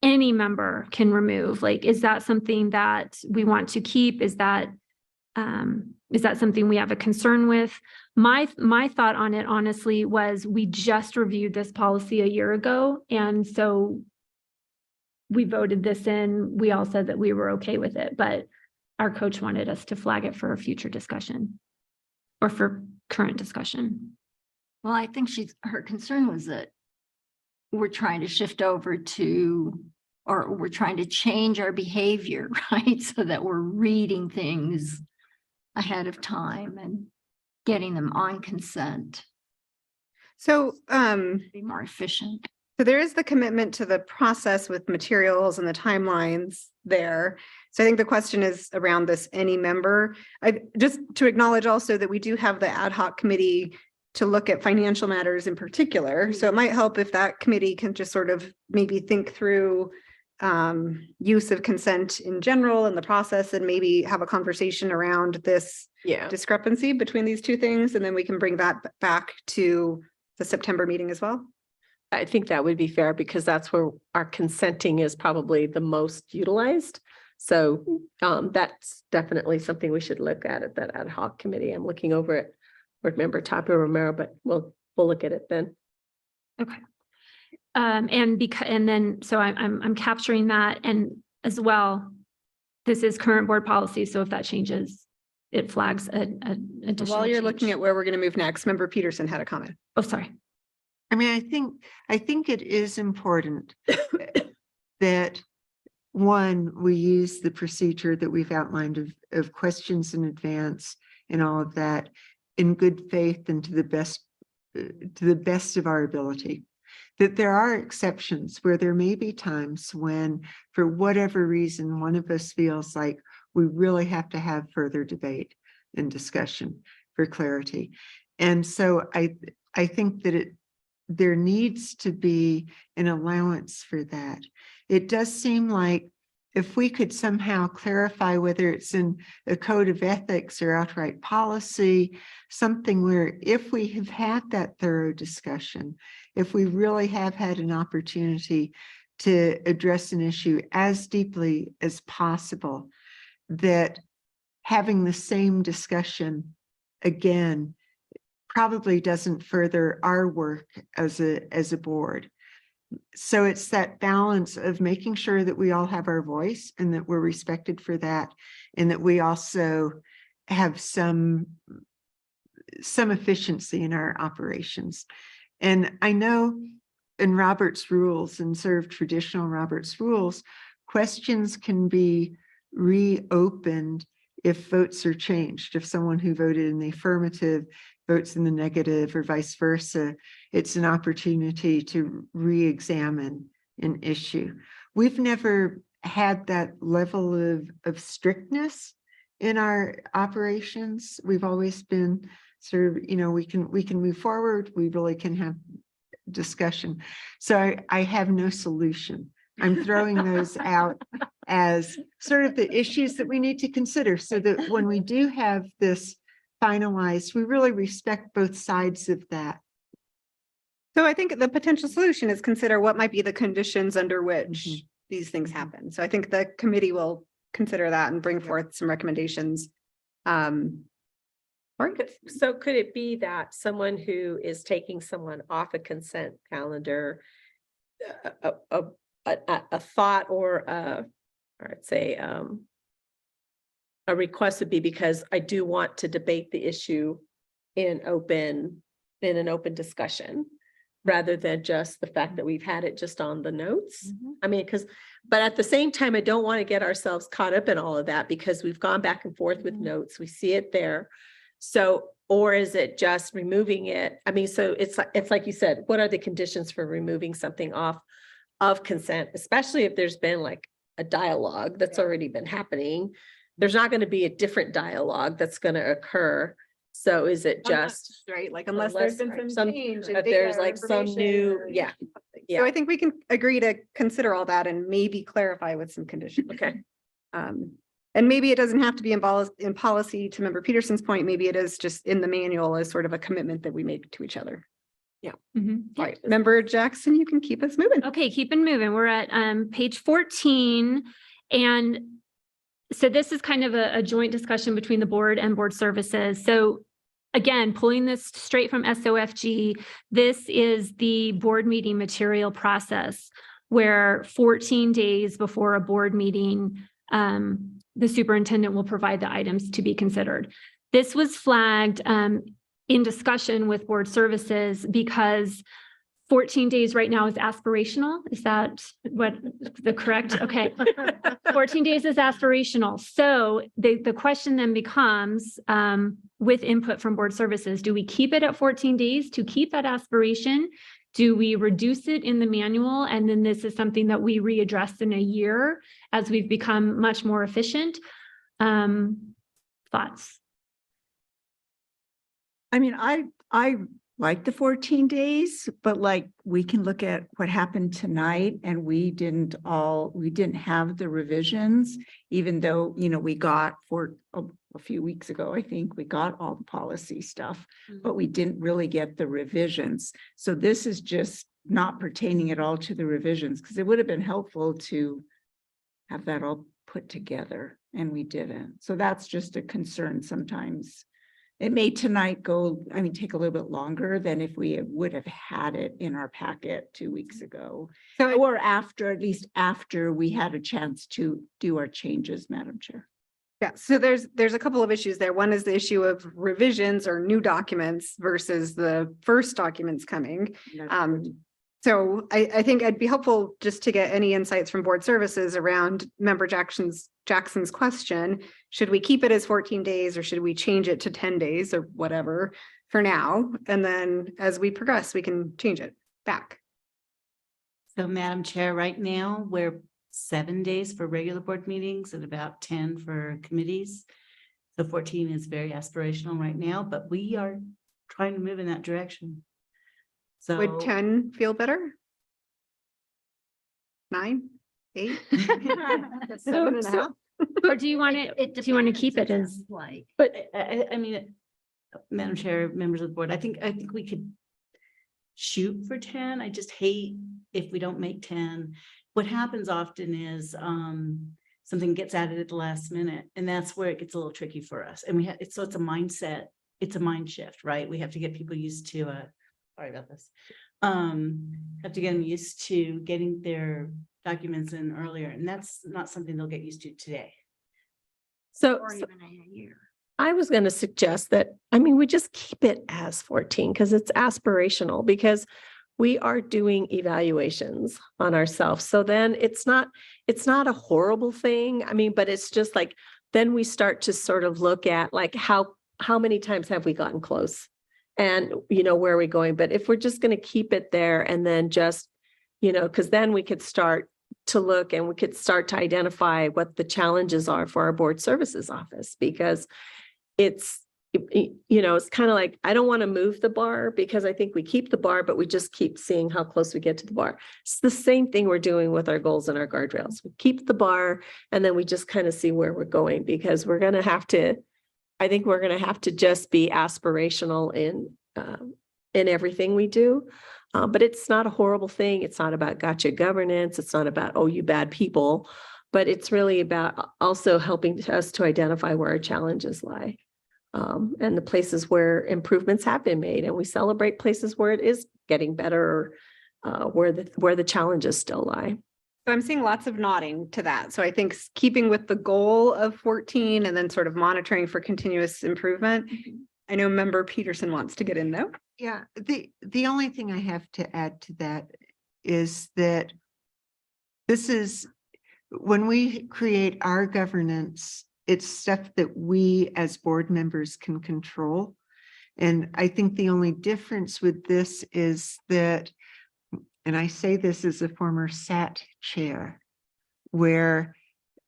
any member can remove. Like, is that something that we want to keep? Is that something we have a concern with? My thought on it, honestly, was we just reviewed this policy a year ago, and so we voted this in. We all said that we were okay with it, but our coach wanted us to flag it for a future discussion or for current discussion. Well, I think her concern was that we're trying to shift over to, or we're trying to change our behavior, right? So that we're reading things ahead of time and getting them on consent, So, be more efficient. so there is the commitment to the process with materials and the timelines there. So I think the question is around this, any member. Just to acknowledge also that we do have the ad hoc committee to look at financial matters in particular. So it might help if that committee can just sort of maybe think through use of consent in general and the process, and maybe have a conversation around this Yeah. discrepancy between these two things. And then we can bring that back to the September meeting as well. I think that would be fair because that's where our consenting is probably the most utilized. So that's definitely something we should look at that ad hoc committee. I'm looking over at Board Member Tapia Romero, but we'll look at it then. Okay. And then, so I'm capturing that, and as well, this is current board policy, so if that changes, it flags a additional While you're change. looking at where we're going to move next, Member Peterson had a comment. Oh, sorry. I mean, I think it is important that, one, we use the procedure that we've outlined of questions in advance and all of that in good faith and to the best of our ability. That there are exceptions where there may be times when, for whatever reason, one of us feels like we really have to have further debate. and discussion for clarity. And so I think that there needs to be an allowance for that. It does seem like if we could somehow clarify whether it's in a code of ethics or outright policy, something where if we have had that thorough discussion, if we really have had an opportunity to address an issue as deeply as possible, that having the same discussion again probably doesn't further our work as a board. So it's that balance of making sure that we all have our voice and that we're respected for that, and that we also have some efficiency in our operations. And I know in Robert's rules and sort of traditional Robert's rules, questions can be reopened if votes are changed. If someone who voted in the affirmative votes in the negative or vice versa, it's an opportunity to re-examine an issue. We've never had that level of strictness in our operations. We've always been sort of, we can move forward. We really can have discussion. So I have no solution. I'm throwing those out as sort of the issues that we need to consider so that when we do have this finalized, we really respect both sides of that. So I think the potential solution is consider what might be the conditions under which these things happen. So I think the committee will consider that and bring forth some recommendations. So could it be that someone who is taking someone off a consent calendar, a thought or I'd say a request would be because I do want to debate the issue in an open discussion, rather than just the fact that we've had it just on the notes. I mean, but at the same time, I don't want to get ourselves caught up in all of that because we've gone back and forth with notes. We see it there. So, or is it just removing it? I mean, so it's like you said, what are the conditions for removing something off of consent, especially if there's been like a dialogue that's already been happening? There's not going to be a different dialogue that's going to occur. So is it just right? Like unless there's been some change, if there's like some new, yeah. So I think we can agree to consider all that and maybe clarify with some conditions. Okay. And maybe it doesn't have to be in policy, to Member Peterson's point. Maybe it is just in the manual as sort of a commitment that we make to each other. Yeah. All right, Member Jackson, you can keep us moving. Okay, keep it moving. We're at page 14. And so this is kind of a joint discussion between the board and board services. So again, pulling this straight from SOFG, this is the board meeting material process where 14 days before a board meeting, the superintendent will provide the items to be considered. This was flagged in discussion with board services because 14 days right now is aspirational. Is that what the correct? Okay. 14 days is aspirational. So the question then becomes, with input from board services, do we keep it at 14 days to keep that aspiration? Do we reduce it in the manual? And then this is something that we readdress in a year as we've become much more efficient. Thoughts? I mean, I like the 14 days, but like we can look at what happened tonight and we didn't have the revisions, even though, we got for a few weeks ago, I think we got all the policy stuff, but we didn't really get the revisions. So this is just not pertaining at all to the revisions because it would have been helpful to have that all put together and we didn't. So that's just a concern sometimes. It may tonight take a little bit longer than if we would have had it in our packet 2 weeks ago. Or at least after we had a chance to do our changes, Madam Chair. Yeah, so there's a couple of issues there. One is the issue of revisions or new documents versus the first documents coming. So I think it'd be helpful just to get any insights from board services around Member Jackson's question. Should we keep it as 14 days or should we change it to 10 days or whatever for now? And then as we progress, we can change it back. So Madam Chair, right now, we're 7 days for regular board meetings and about 10 for committees. So 14 is very aspirational right now, but we are trying to move in that direction. So. Would 10 feel better? 9, 8? Seven and a half? Or do you want it, do you want to keep it as? Like, But I mean, Madam Chair, members of the board, I think we could shoot for 10. I just hate if we don't make 10. What happens often is something gets added at the last minute, and that's where it gets a little tricky for us. And so it's a mindset, it's a mind shift, right? We have to get people used to sorry about this. Have to get them used to getting their documents in earlier, and that's not something they'll get used to today. So, or even a year. I was going to suggest that, I mean, we just keep it as 14 because it's aspirational, because we are doing evaluations on ourselves. So then it's not a horrible thing. I mean, but it's just like, then we start to sort of look at like how many times have we gotten close, and where are we going? But if we're just going to keep it there, and then just, because then we could start to look and we could start to identify what the challenges are for our board services office, because it's kind of like, I don't want to move the bar, because I think we keep the bar, but we just keep seeing how close we get to the bar. It's the same thing we're doing with our goals and our guardrails. We keep the bar, and then we just kind of see where we're going, because we're going to have to, I think we're going to have to just be aspirational in everything we do. But it's not a horrible thing. It's not about gotcha governance. It's not about, oh, you bad people, but it's really about also helping us to identify where our challenges lie. And the places where improvements have been made, and we celebrate places where it is getting better, where the challenges still lie. So I'm seeing lots of nodding to that. So I think keeping with the goal of 14 and then sort of monitoring for continuous improvement. I know Member Peterson wants to get in though. Yeah, the only thing I have to add to that is that this is, when we create our governance, it's stuff that we as board members can control. And I think the only difference with this is that, and I say this as a former SAT chair, where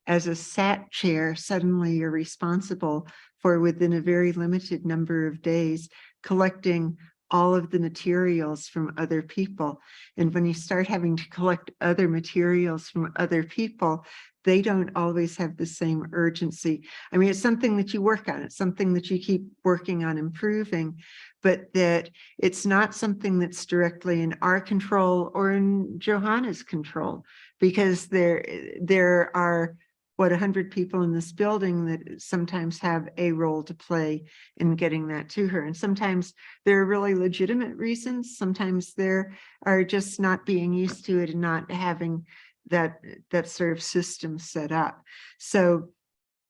as a SAT chair, suddenly you're responsible for, within a very limited number of days, collecting all of the materials from other people. And when you start having to collect other materials from other people, they don't always have the same urgency. I mean, it's something that you work on. It's something that you keep working on improving, but that it's not something that's directly in our control or in Johanna's control, because there are 100 people in this building that sometimes have a role to play in getting that to her. And sometimes there are really legitimate reasons. Sometimes there are just not being used to it and not having that sort of system set up. So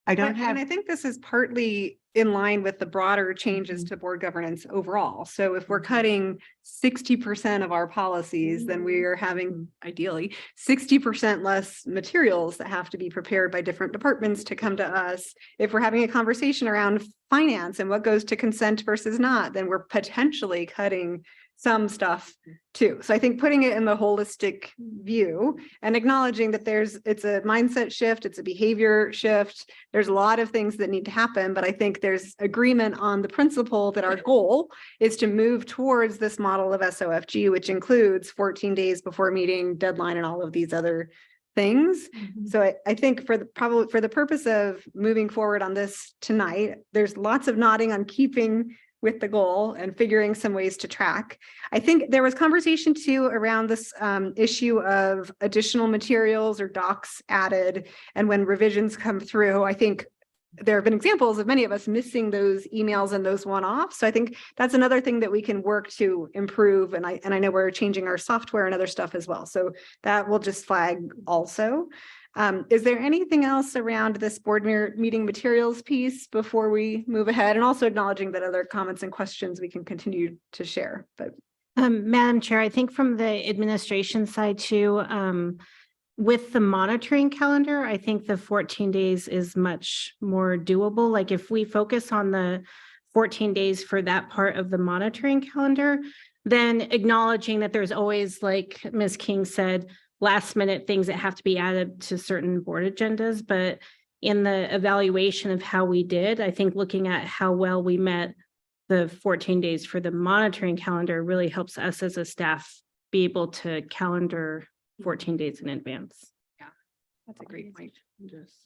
I don't have. And I think this is partly in line with the broader changes to board governance overall. So if we're cutting 60% of our policies, then we are having ideally 60% less materials that have to be prepared by different departments to come to us. If we're having a conversation around finance and what goes to consent versus not, then we're potentially cutting some stuff too. So I think putting it in the holistic view and acknowledging that it's a mindset shift, it's a behavior shift. There's a lot of things that need to happen, but I think there's agreement on the principle that our goal is to move towards this model of SOFG, which includes 14 days before meeting deadline and all of these other things. So I think for the purpose of moving forward on this tonight, there's lots of nodding on keeping with the goal and figuring some ways to track. I think there was conversation too around this issue of additional materials or docs added. And when revisions come through, I think there have been examples of many of us missing those emails and those one-offs. So I think that's another thing that we can work to improve. And I know we're changing our software and other stuff as well. So that will just flag also. Is there anything else around this board meeting materials piece before we move ahead? And also acknowledging that other comments and questions we can continue to share. But Madam Chair, I think from the administration side too, with the monitoring calendar, I think the 14 days is much more doable. Like if we focus on the 14 days for that part of the monitoring calendar, then acknowledging that there's always, like Ms. King said, last minute things that have to be added to certain board agendas. But, in the evaluation of how we did, I think looking at how well we met the 14 days for the monitoring calendar really helps us as a staff be able to calendar 14 days in advance. That's a great point.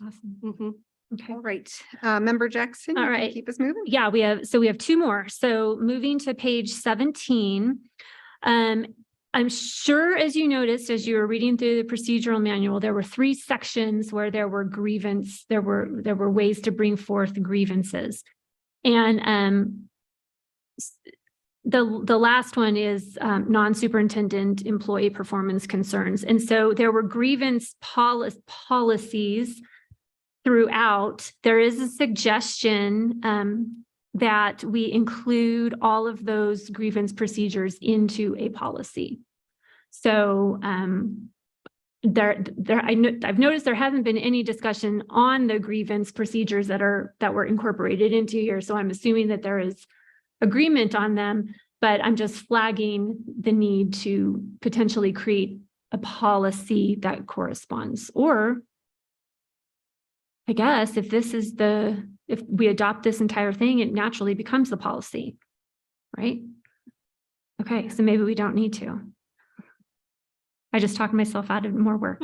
Awesome. Mhm. Okay. All right, Member Jackson. All you can right. Keep us moving. Yeah, we have two more. So moving to page 17. I'm sure as you noticed, as you were reading through the procedural manual, there were 3 sections where there were there were ways to bring forth grievances. And the last one is non-superintendent employee performance concerns. And so there were grievance policies throughout. There is a suggestion that we include all of those grievance procedures into a policy. So I've noticed there hasn't been any discussion on the grievance procedures that were incorporated into here. So I'm assuming that there is agreement on them, but I'm just flagging the need to potentially create a policy that corresponds. Or I guess if we adopt this entire thing, it naturally becomes the policy, right? Okay, so maybe we don't need to. I just talked myself out of more work.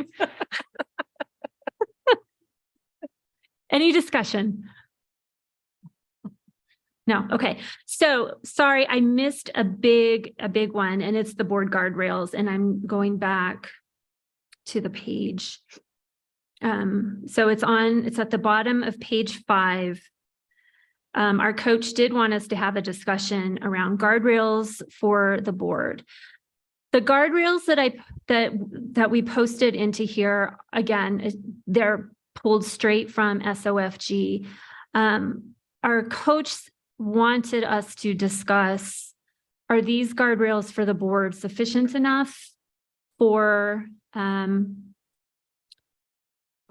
Any discussion? No, okay. So sorry, I missed a big one, and it's the board guardrails, and I'm going back to the page. So it's at the bottom of page 5. Our coach did want us to have a discussion around guardrails for the board. The guardrails that we posted into here, again, they're pulled straight from SOFG. Our coach wanted us to discuss, are these guardrails for the board sufficient enough for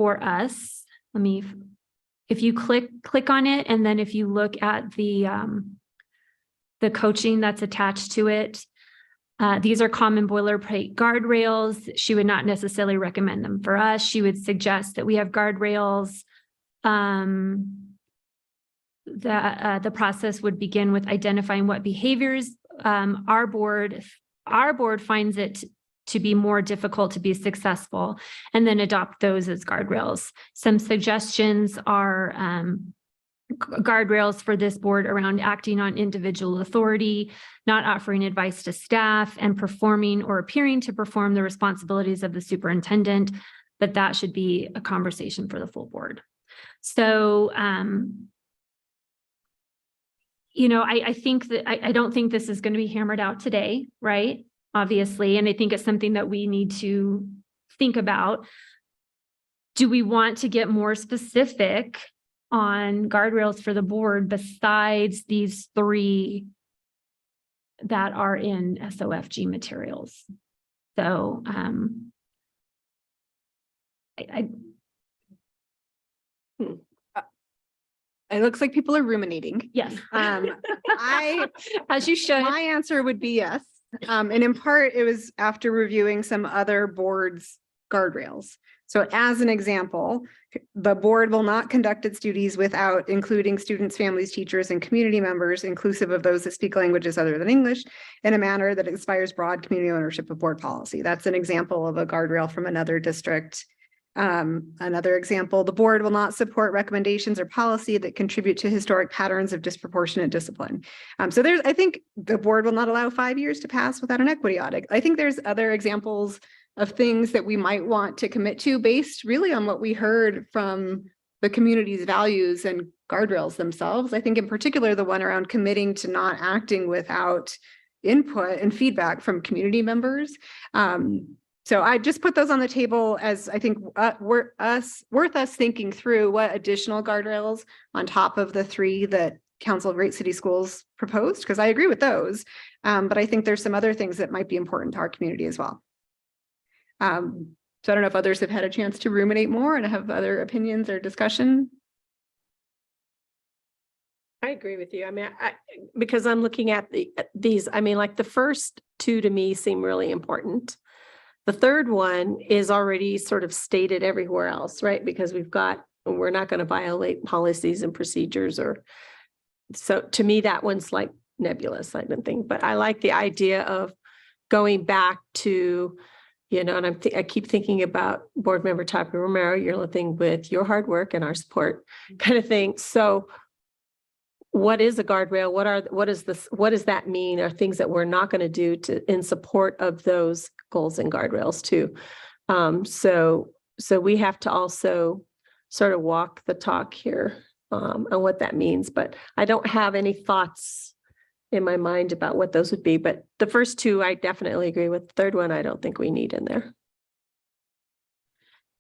us? If you click on it, and then if you look at the coaching that's attached to it, these are common boilerplate guardrails. She would not necessarily recommend them for us. She would suggest that we have guardrails. The process would begin with identifying what behaviors our board finds it to be more difficult to be successful, and then adopt those as guardrails. Some suggestions are guardrails for this board around acting on individual authority, not offering advice to staff, and performing or appearing to perform the responsibilities of the superintendent, but that should be a conversation for the full board. So, I think that I don't think this is going to be hammered out today, right? Obviously, and I think it's something that we need to think about. Do we want to get more specific on guardrails for the board besides these 3 that are in SOFG materials? So It looks like people are ruminating. yes, As you should. My answer would be yes. And in part, it was after reviewing some other boards' guardrails. So as an example, the board will not conduct its duties without including students, families, teachers, and community members, inclusive of those that speak languages other than English, in a manner that inspires broad community ownership of board policy. That's an example of a guardrail from another district. Another example, the board will not support recommendations or policy that contribute to historic patterns of disproportionate discipline. So I think the board will not allow 5 years to pass without an equity audit. I think there's other examples of things that we might want to commit to based really on what we heard from the community's values and guardrails themselves. I think in particular, the one around committing to not acting without input and feedback from community members. So I just put those on the table as I think worth us thinking through what additional guardrails on top of the 3 that Council of Great City Schools proposed, because I agree with those. But I think there's some other things that might be important to our community as well. So I don't know if others have had a chance to ruminate more and have other opinions or discussion. I agree with you. I mean, because I'm looking at these, I mean, like the first 2 to me seem really important. The third one is already sort of stated everywhere else, right? Because we've got we're not going to violate policies and procedures or. So to me, that one's like nebulous, I don't think, but I like the idea of going back to, and I keep thinking about Board Member Tapi Romero, you're living with your hard work and our support kind of thing. So what is a guardrail? What does that mean? Are things that we're not going to do in support of those goals and guardrails too? So we have to also sort of walk the talk here on what that means, but I don't have any thoughts in my mind about what those would be, but the first two, I definitely agree with. The third one, I don't think we need in there.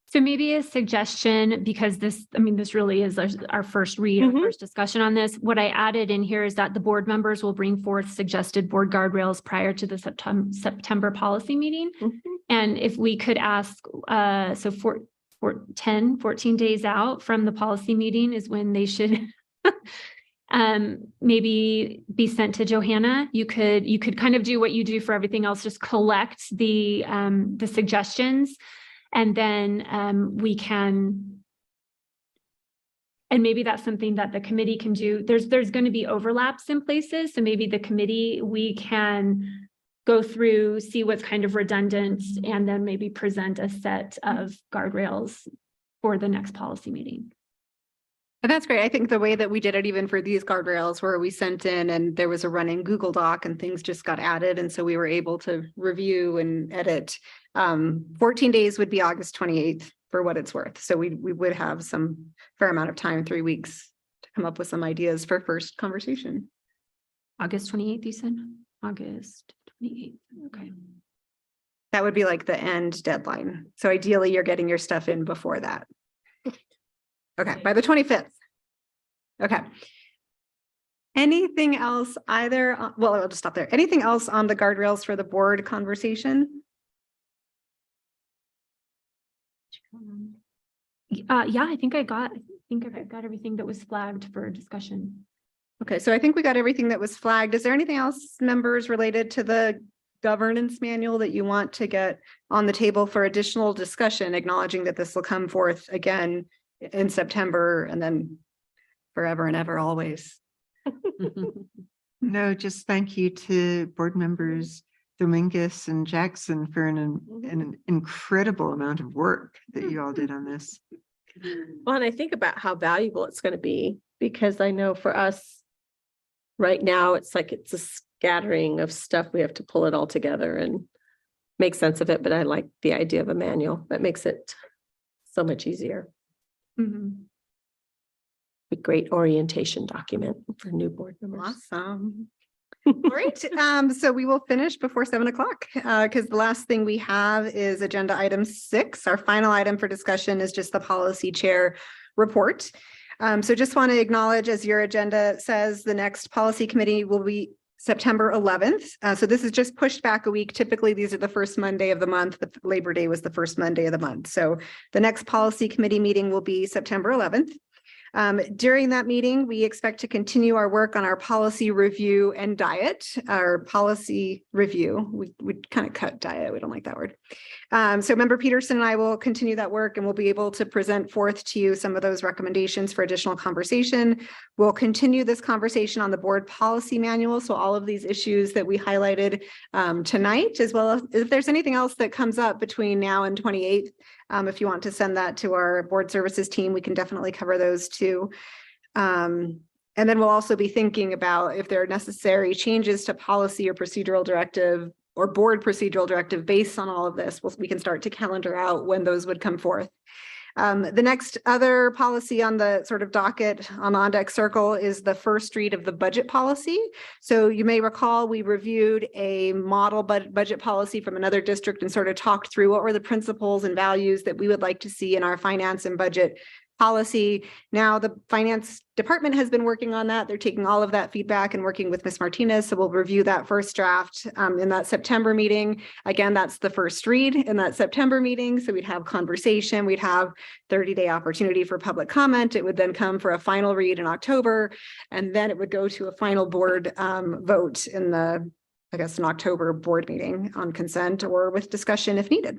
So maybe a suggestion, because this really is our first read, our first discussion on this. What I added in here is that the board members will bring forth suggested board guardrails prior to the September policy meeting. And if we could ask, so for 14 days out from the policy meeting is when they should maybe be sent to Johanna. You could kind of do what you do for everything else, just collect the suggestions, and then we can, and maybe that's something that the committee can do. There's going to be overlaps in places, so maybe the committee, we can go through, see what's kind of redundant, and then maybe present a set of guardrails for the next policy meeting. And that's great. I think the way that we did it, even for these guardrails, where we sent in and there was a running Google Doc and things just got added. And so we were able to review and edit. 14 days would be August 28th for what it's worth. So we would have some fair amount of time, 3 weeks, to come up with some ideas for first conversation. August 28th, you said? August 28th. Okay. That would be like the end deadline. So ideally, you're getting your stuff in before that. Okay, by the 25th. Okay. Anything else either? Well, I'll just stop there. Anything else on the guardrails for the board conversation? Yeah, I think I've got everything that was flagged for discussion. Okay, so I think we got everything that was flagged. Is there anything else, members, related to the governance manual that you want to get on the table for additional discussion, acknowledging that this will come forth again in September and then forever and ever always? No, just thank you to board members Dominguez and Jackson for an incredible amount of work that you all did on this. Well, and I think about how valuable it's going to be, because I know for us right now, it's like it's a scattering of stuff. We have to pull it all together and make sense of it. But I like the idea of a manual that makes it so much easier. A great orientation document for new board members. Awesome. Great. So we will finish before 7 o'clock because the last thing we have is agenda item 6. Our final item for discussion is just the policy chair report. So just want to acknowledge, as your agenda says, the next policy committee will be September 11th. So this is just pushed back a week. Typically, these are the first Monday of the month. The Labor Day was the first Monday of the month. So the next policy committee meeting will be September 11th. During that meeting, we expect to continue our work on our policy review and diet, our policy review. We kind of cut diet. We don't like that word. So Member Peterson and I will continue that work, and we'll be able to present forth to you some of those recommendations for additional conversation. We'll continue this conversation on the board policy manual. So all of these issues that we highlighted tonight, as well as if there's anything else that comes up between now and 28th, if you want to send that to our board services team, we can definitely cover those too. And then we'll also be thinking about if there are necessary changes to policy or procedural directive or board procedural directive based on all of this. We can start to calendar out when those would come forth. The next other policy on the sort of docket on the on-deck circle is the first read of the budget policy. So you may recall we reviewed a model budget policy from another district and sort of talked through what were the principles and values that we would like to see in our finance and budget policy. Now the finance department has been working on that. They're taking all of that feedback and working with Ms. Martinez. So we'll review that first draft in that September meeting. Again, that's the first read in that September meeting. So we'd have conversation, we'd have 30-day opportunity for public comment. It would then come for a final read in October, and then it would go to a final board vote in the, I guess, an October board meeting on consent or with discussion if needed.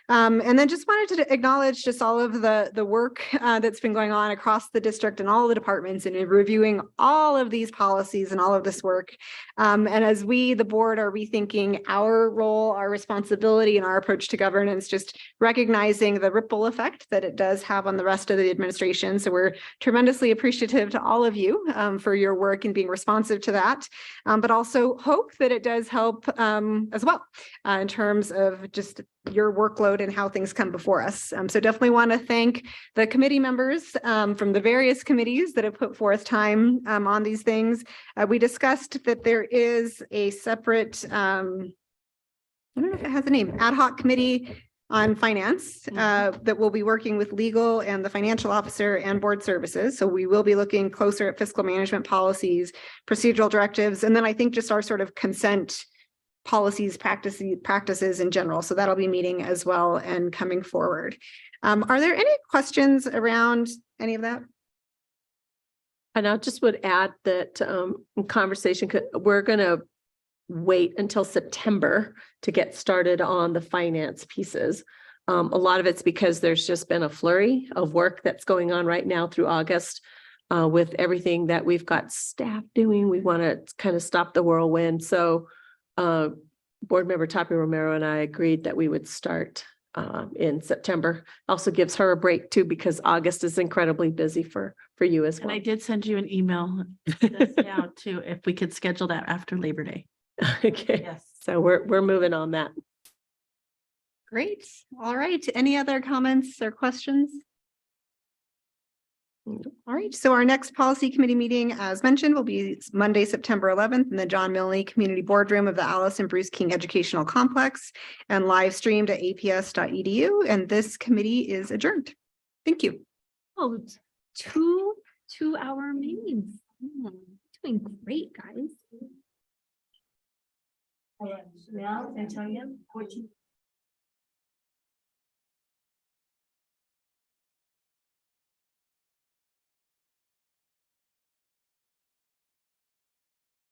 And then just wanted to acknowledge just all of the work that's been going on across the district and all the departments and in reviewing all of these policies and all of this work. And as we, the board, are rethinking our role, our responsibility, and our approach to governance, just recognizing the ripple effect that it does have on the rest of the administration. So we're tremendously appreciative to all of you for your work and being responsive to that, but also hope that it does help as well in terms of just your workload and how things come before us. So definitely want to thank the committee members from the various committees that have put forth time on these things. We discussed that there is a separate, I don't know if it has a name, ad hoc committee on finance that will be working with legal and the financial officer and board services. So we will be looking closer at fiscal management policies, procedural directives, and then I think just our sort of consent policies, practices in general. So that'll be meeting as well and coming forward. Are there any questions around any of that? And I just would add that in conversation, we're going to wait until September to get started on the finance pieces. A lot of it's because there's just been a flurry of work that's going on right now through August with everything that we've got staff doing. We want to kind of stop the whirlwind. So Board Member Tapi Romero and I agreed that we would start in September. Also gives her a break too, because August is incredibly busy for you as And well. I did send you an email just now too, if we could schedule that after Labor Day. Okay, Yes. so we're moving on that. Great. All right. Any other comments or questions? All right. So our next policy committee meeting, as mentioned, will be Monday, September 11th in the John Milne Community Boardroom of the Allison Bruce King Educational Complex and live streamed at aps.edu. And this committee is adjourned. Thank you. Oh, it's 2-hour meetings. Doing great, guys. Now, Antonio, 14.